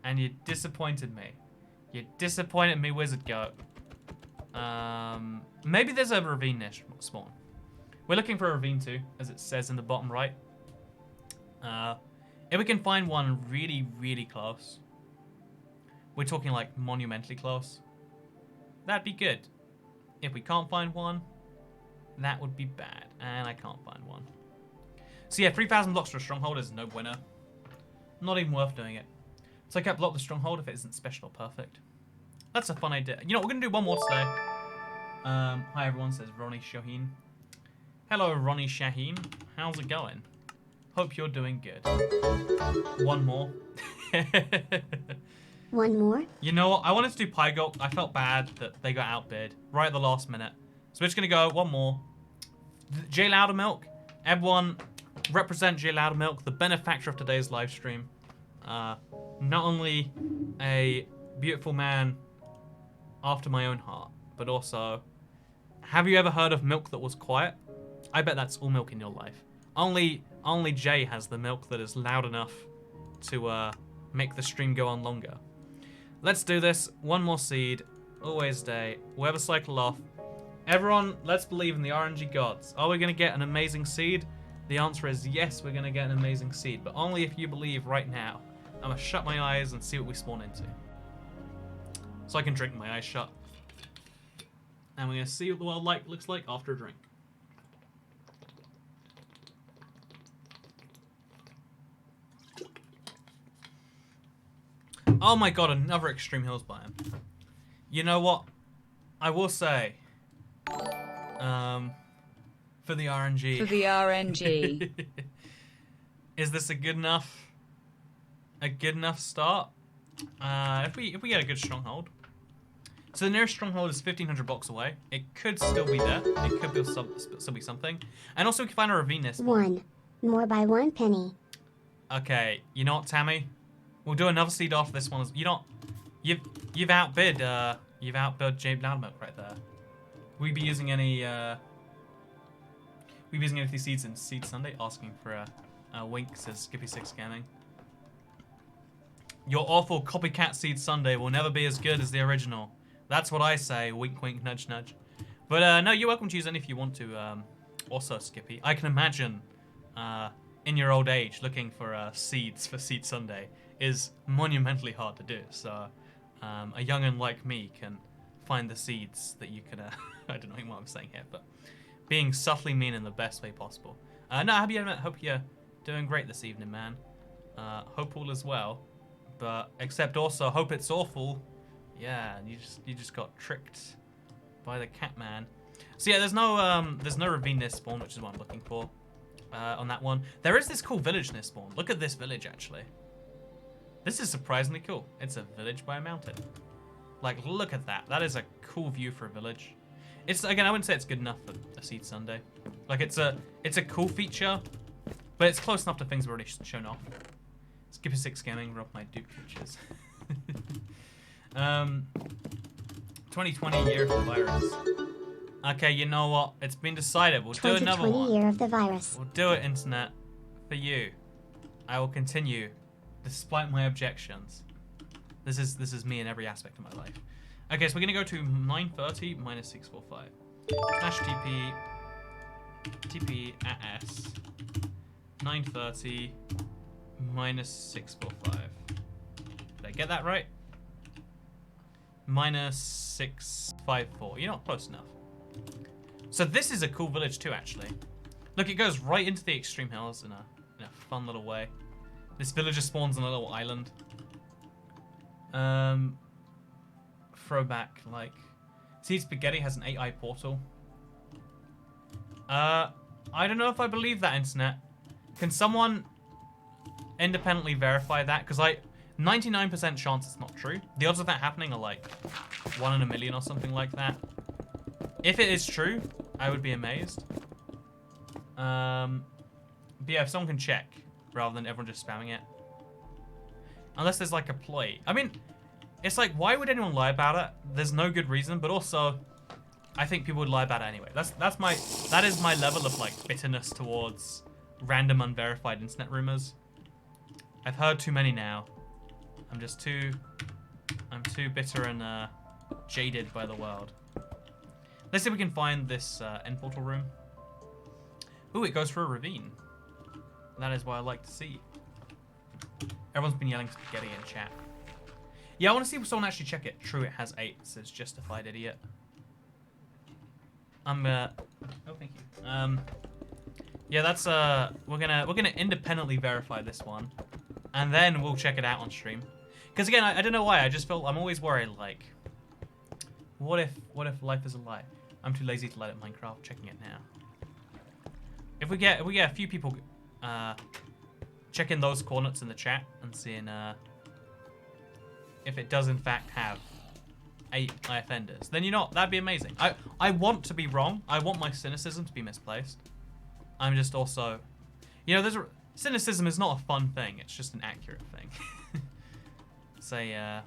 And you disappointed me. You disappointed me, Wizard Goat. Maybe there's a ravine near spawn. We're looking for a ravine too, as it says in the bottom right. If we can find one really, really close. We're talking like monumentally close. That'd be good. If we can't find one, that would be bad. And I can't find one. So yeah, 3,000 blocks for a stronghold is no winner. Not even worth doing it. So I can't block the stronghold if it isn't special or perfect. That's a fun idea. You know, we're going to do one more today. Hi everyone, says Ronnie Shaheen. Hello Ronnie Shaheen. How's it going? Hope you're doing good. One more. One more? You know what? I wanted to do Pygok. I felt bad that they got outbid right at the last minute. So we're just going to go one more. J Loudermilk. Everyone represent J Loudermilk, the benefactor of today's live stream. Not only a beautiful man after my own heart, but also, have you ever heard of milk that was quiet? I bet that's all milk in your life. Only Jay has the milk that is loud enough to make the stream go on longer. Let's do this. One more seed. Always day. Whoever cycle off. Everyone, let's believe in the RNG gods. Are we going to get an amazing seed? The answer is yes, we're going to get an amazing seed. But only if you believe right now. I'm going to shut my eyes and see what we spawn into. So I can drink my eyes shut. And we're going to see what the world looks like after a drink. Oh my god, another Extreme Hills biome. You know what? I will say, for the RNG. For the RNG. Is this a good enough start? If we get a good stronghold. So the nearest stronghold is 1,500 blocks away. It could still be there. It could still be something. And also we can find a ravine near spawn. One. More by 1 penny. Okay, you know what, Tammy? We'll do another seed after this one. You've outbid Jade Loudmilk right there. Will we be using any of these seeds in Seed Sunday? Asking for a wink, says Skippy6 Gaming. Your awful copycat Seed Sunday will never be as good as the original. That's what I say. Wink, wink, nudge, nudge. But no, you're welcome to use any if you want to. Also, Skippy, I can imagine in your old age looking for seeds for Seed Sunday is monumentally hard to do. So a young'un like me can find the seeds that you can. I don't know what I'm saying here, but being subtly mean in the best way possible. No, hope you're doing great this evening, man. Hope all is well, but except also hope it's awful. Yeah, you just got tricked by the cat man. So yeah, there's no ravine near spawn, which is what I'm looking for on that one. There is this cool village near spawn. Look at this village actually. This is surprisingly cool. It's a village by a mountain. Like, look at that. That is a cool view for a village. It's, again, I wouldn't say it's good enough for a Seed Sunday. Like, it's a cool feature, but it's close enough to things we've already shown off. Skippy6 Gaming, rob my Duke pictures. 2020 year of the virus. Okay, you know what? It's been decided. We'll do another one. Year of the virus. We'll do it, internet. For you. I will continue, despite my objections. This is me in every aspect of my life. Okay, so we're gonna go to 930 minus 645. Slash TP at S. 930 minus 645. Did I get that right? -654. You're not close enough. So this is a cool village too, actually. Look, it goes right into the extreme hills in a fun little way. This villager spawns on a little island. Throwback, like... See, Spaghetti has an AI portal. I don't know if I believe that, internet. Can someone independently verify that? Because, like, 99% chance it's not true. The odds of that happening are, like, 1 in a million or something like that. If it is true, I would be amazed. But yeah, if someone can check, rather than everyone just spamming it. Unless there's, like, a ploy. I mean... It's like, why would anyone lie about it? There's no good reason, but also, I think people would lie about it anyway. That is my level of like bitterness towards random unverified internet rumors. I've heard too many now. I'm too bitter and jaded by the world. Let's see if we can find this end portal room. Ooh, it goes through a ravine. That is what I like to see. Everyone's been yelling spaghetti in chat. Yeah, I want to see if someone actually check it. True, it has 8. Says justified idiot. Oh, thank you. Yeah, that's we're gonna independently verify this one, and then we'll check it out on stream. Because again, I don't know why. I just feel I'm always worried. Like, what if life is a lie? I'm too lazy to let it Minecraft. Checking it now. If we get a few people checking those coordinates in the chat and seeing if it does in fact have 8 offenders, then that'd be amazing. I want to be wrong. I want my cynicism to be misplaced. I'm just also, cynicism is not a fun thing. It's just an accurate thing. It's a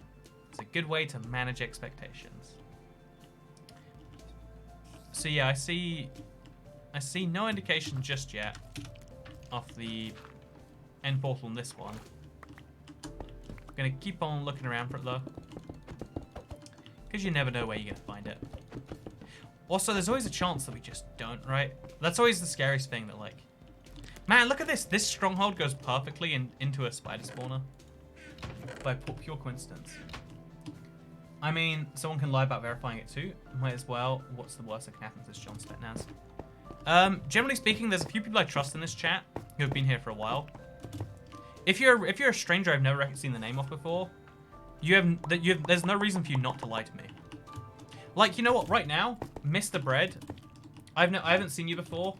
good way to manage expectations. So yeah, I see no indication just yet of the end portal in this one. I'm gonna keep on looking around for it though, because you never know where you're gonna find it. Also, there's always a chance that we just don't, right? That's always the scariest thing, that like, man, look at this. This stronghold goes perfectly into a spider spawner by pure coincidence. I mean, someone can lie about verifying it too. Might as well. What's the worst that can happen to this John Spetnaz? Generally speaking, there's a few people I trust in this chat who have been here for a while. If you're a stranger I've never seen the name of before, there's no reason for you not to lie to me. Like, you know what? Right now, Mr. Bread, I haven't seen you before.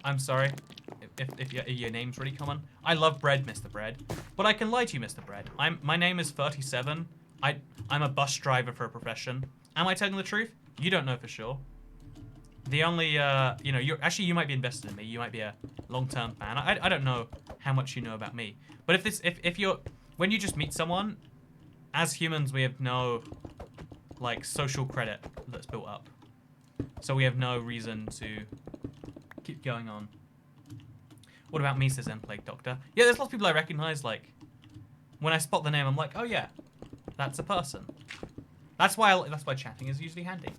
I'm sorry if your name's really common. I love bread, Mr. Bread, but I can lie to you, Mr. Bread. My name is 37. I'm a bus driver for a profession. Am I telling the truth? You don't know for sure. The only, you might be invested in me. You might be a long-term fan. I don't know how much you know about me. But when you just meet someone, as humans, we have no, like, social credit that's built up. So we have no reason to keep going on. What about me, says M-Plague Doctor? Yeah, there's lots of people I recognize, like, when I spot the name, I'm like, oh yeah, that's a person. That's why chatting is usually handy.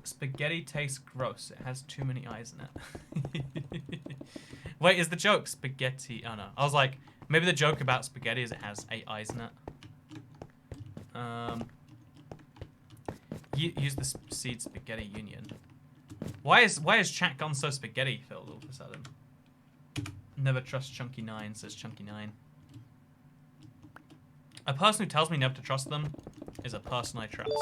Spaghetti tastes gross. It has too many eyes in it. Wait, is the joke spaghetti? Oh no. I was like, maybe the joke about spaghetti is it has 8 eyes in it. Use the seed spaghetti union. Why is chat gone so spaghetti filled all of a sudden? Never trust Chunky 9, says Chunky 9. A person who tells me never to trust them is a person I trust.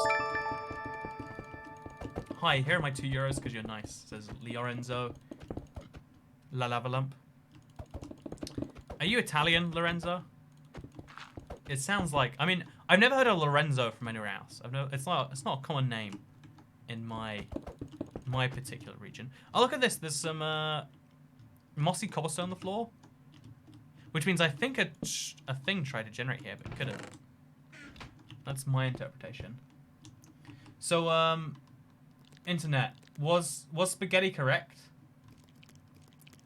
Hi, here are my €2 because you're nice, says Lorenzo. La Lava Lump. Are you Italian, Lorenzo? It sounds like, I mean, I've never heard of Lorenzo from anywhere else. It's not a common name in my particular region. Oh, look at this. There's some mossy cobblestone on the floor, which means I think a thing tried to generate here, but couldn't. That's my interpretation. So, internet, was spaghetti correct?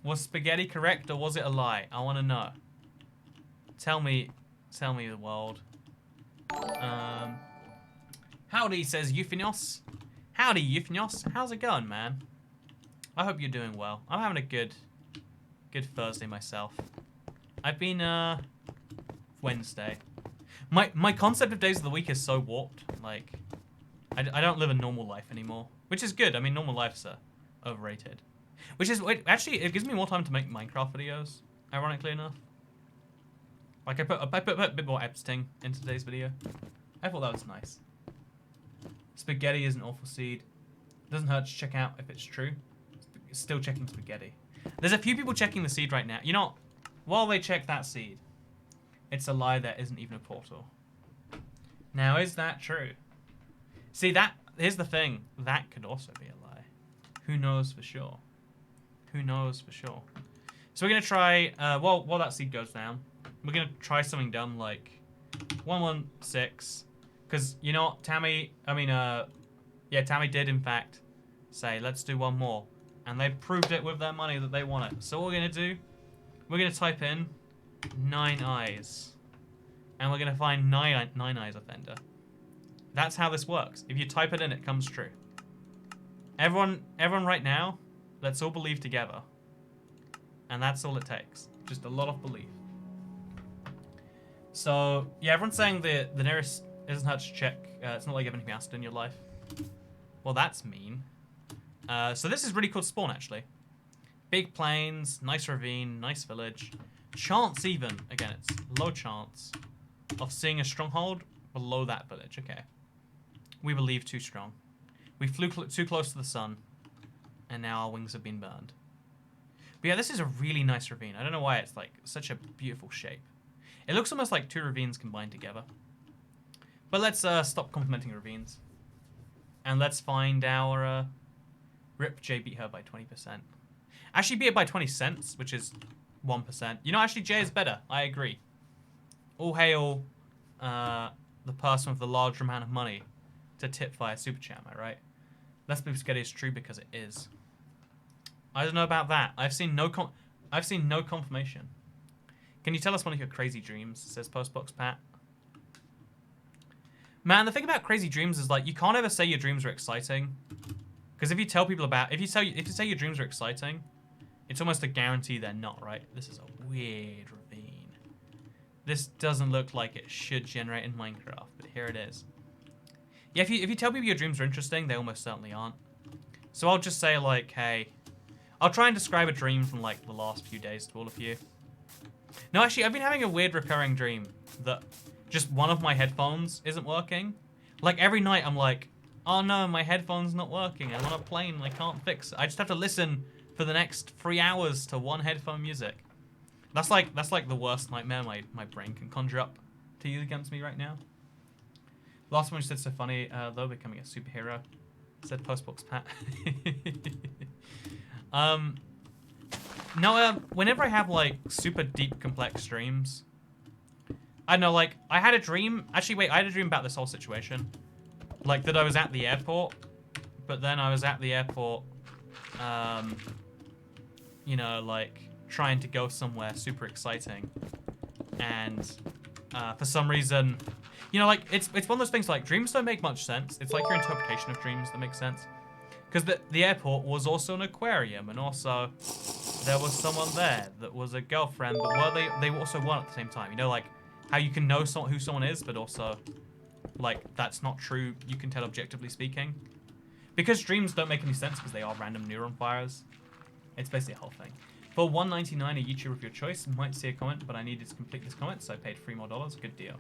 Was spaghetti correct, or was it a lie? I want to know. Tell me the world. Howdy, says Euphinos. Howdy, Euphinos. How's it going, man? I hope you're doing well. I'm having a good Thursday myself. I've been, Wednesday. My concept of days of the week is so warped. Like, I don't live a normal life anymore, which is good. I mean, normal lives are overrated. Which is actually it gives me more time to make Minecraft videos. Ironically enough, like I put a bit more editing into today's video. I thought that was nice. Spaghetti is an awful seed. Doesn't hurt to check out if it's true. Still checking spaghetti. There's a few people checking the seed right now. You know, while they check that seed, it's a lie. There isn't even a portal. Now, is that true? See, here's the thing. That could also be a lie. Who knows for sure? Who knows for sure? So we're going to try, while that seed goes down, we're going to try something dumb like 116. Because, you know, Tammy did, in fact, say, let's do one more. And they proved it with their money that they want it. So what we're going to do, we're going to type in 9 eyes. And we're going to find 9 eyes offender. That's how this works. If you type it in, it comes true. Everyone right now, let's all believe together. And that's all it takes. Just a lot of belief. So, yeah, everyone's saying the nearest isn't hard to check. It's not like you have anything else to do in your life. Well, that's mean. So this is really cool to spawn, actually. Big plains, nice ravine, nice village. Chance even. Again, it's low chance of seeing a stronghold below that village. Okay. We believe too strong. We flew too close to the sun, and now our wings have been burned. But yeah, this is a really nice ravine. I don't know why it's like such a beautiful shape. It looks almost like 2 ravines combined together. But let's stop complimenting ravines. And let's find our... Rip J beat her by 20%. Actually beat it by 20 cents, which is 1%. You know, actually J is better. I agree. All hail the person with the large amount of money to tip via Super Chat, am I right? Let's believe Spaghetti is true because it is. I don't know about that. I've seen no confirmation. Can you tell us one of your crazy dreams? Says Postbox Pat. Man, the thing about crazy dreams is like you can't ever say your dreams are exciting. Because if you tell people about, if you say your dreams are exciting, it's almost a guarantee they're not, right? This is a weird ravine. This doesn't look like it should generate in Minecraft, but here it is. Yeah, if you tell people your dreams are interesting, they almost certainly aren't. So I'll just say like, hey, I'll try and describe a dream from like the last few days to all of you. No, actually, I've been having a weird recurring dream that just one of my headphones isn't working. Like every night I'm like, oh no, my headphone's not working. I'm on a plane. I can't fix it. I just have to listen for the next 3 hours to one headphone music. That's like the worst nightmare my brain can conjure up to use against me right now. Last one you said so funny, though, becoming a superhero. Said Postbox Pat. No, whenever I have like super deep complex dreams, I don't know, like I had a dream. Actually, wait, I had a dream about this whole situation. Like that I was at the airport, but then I was at the airport, you know, like trying to go somewhere super exciting. And for some reason, you know, like it's one of those things like dreams don't make much sense. It's like your interpretation of dreams that makes sense. Because the airport was also an aquarium, and also there was someone there that was a girlfriend, but they also weren't at the same time. You know, like how you can know who someone is, but also... like, that's not true, you can tell objectively speaking. Because dreams don't make any sense because they are random neuron fires. It's basically a whole thing. For $1.99, a YouTuber of your choice might see a comment, but I needed to complete this comment, so I paid $3 more. Good deal.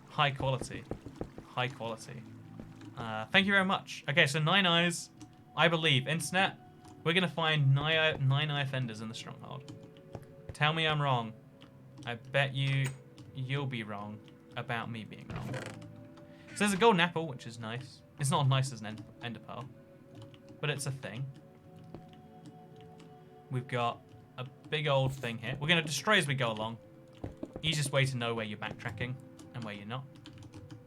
High quality. High quality. Thank you very much. Okay, so 9 eyes. I believe. Internet, we're going to find 9 eye offenders in the stronghold. Tell me I'm wrong. I bet you'll be wrong about me being wrong. So there's a golden apple, which is nice. It's not as nice as an ender pearl, but it's a thing. We've got a big old thing here. We're going to destroy as we go along. Easiest way to know where you're backtracking and where you're not.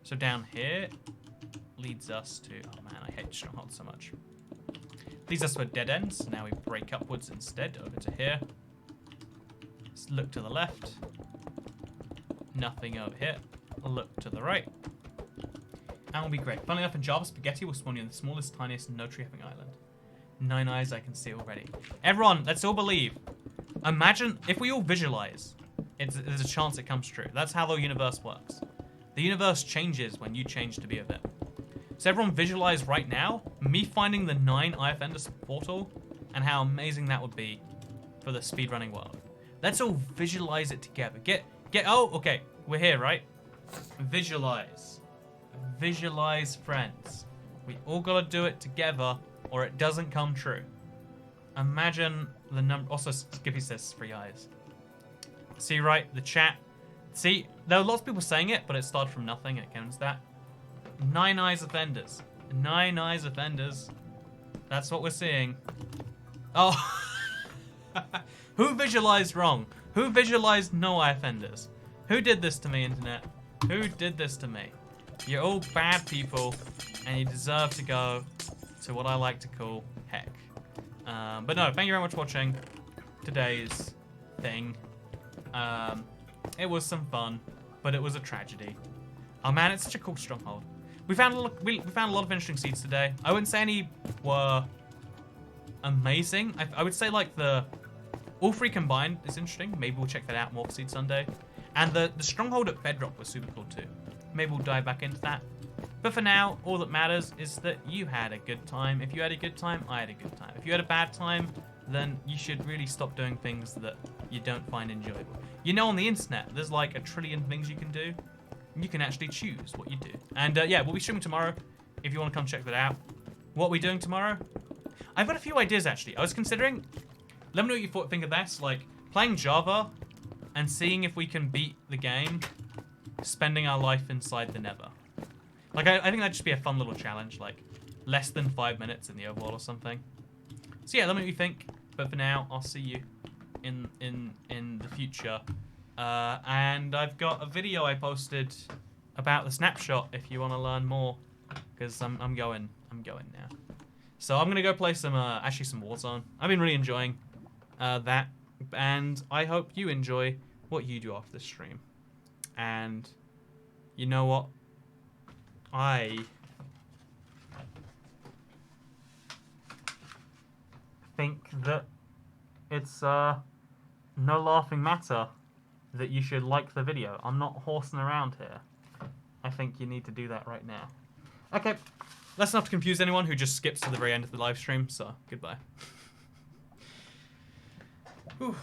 So down here leads us to... oh man, I hate strongholds so much. Leads us to a dead end, so now we break upwards instead over to here. Let's look to the left. Nothing over here. Look to the right. And will be great. Funnily enough, in Java, Spaghetti will spawn you in the smallest, tiniest, no tree having island. 9 eyes I can see already. Everyone, let's all believe. Imagine if we all visualize there's a chance it comes true. That's how the universe works. The universe changes when you change to be with it. So everyone visualize right now me finding the 9 IFNDers portal and how amazing that would be for the speedrunning world. Let's all visualize it together. Oh, okay. We're here, right? Visualize. Visualize, friends. We all gotta do it together or it doesn't come true. Imagine the number. Also, Skippy says 3 eyes. See, right? The chat. See, there are lots of people saying it, but it started from nothing. It counts that. 9 eyes offenders. 9 eyes offenders. That's what we're seeing. Oh. Who visualized wrong? Who visualized no eye offenders? Who did this to me, internet? Who did this to me? You're all bad people, and you deserve to go to what I like to call heck. But no, thank you very much for watching today's thing. It was some fun, but it was a tragedy. Oh man, it's such a cool stronghold. We found a lot of interesting seeds today. I wouldn't say any were amazing. I would say like all 3 combined is interesting. Maybe we'll check that out more for Seed Sunday. And the stronghold at Bedrock was super cool too. Maybe we'll dive back into that. But for now, all that matters is that you had a good time. If you had a good time, I had a good time. If you had a bad time, then you should really stop doing things that you don't find enjoyable. You know, on the internet, there's like a trillion things you can do. And you can actually choose what you do. And yeah, we'll be streaming tomorrow if you want to come check that out. What are we doing tomorrow? I've got a few ideas actually. I was considering, let me know what you think of this, like playing Java and seeing if we can beat the game, spending our life inside the Nether. Like, I think that'd just be a fun little challenge, like less than 5 minutes in the overworld or something. So yeah, let me know what you think. But for now, I'll see you in the future. And I've got a video I posted about the snapshot if you want to learn more, because I'm going now. So I'm gonna go play some actually some Warzone. I've been really enjoying that, and I hope you enjoy what you do after the stream. And you know what? I think that it's no laughing matter that you should like the video. I'm not horsing around here. I think you need to do that right now. Okay, let's not confuse anyone who just skips to the very end of the live stream, so goodbye. Whew.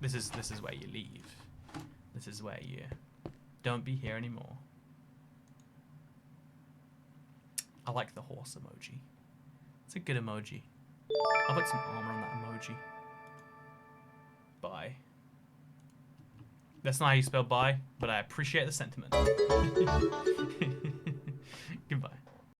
This is where you leave. This is where you don't be here anymore. I like the horse emoji. It's a good emoji. I'll put some armor on that emoji. Bye. That's not how you spell bye, but I appreciate the sentiment.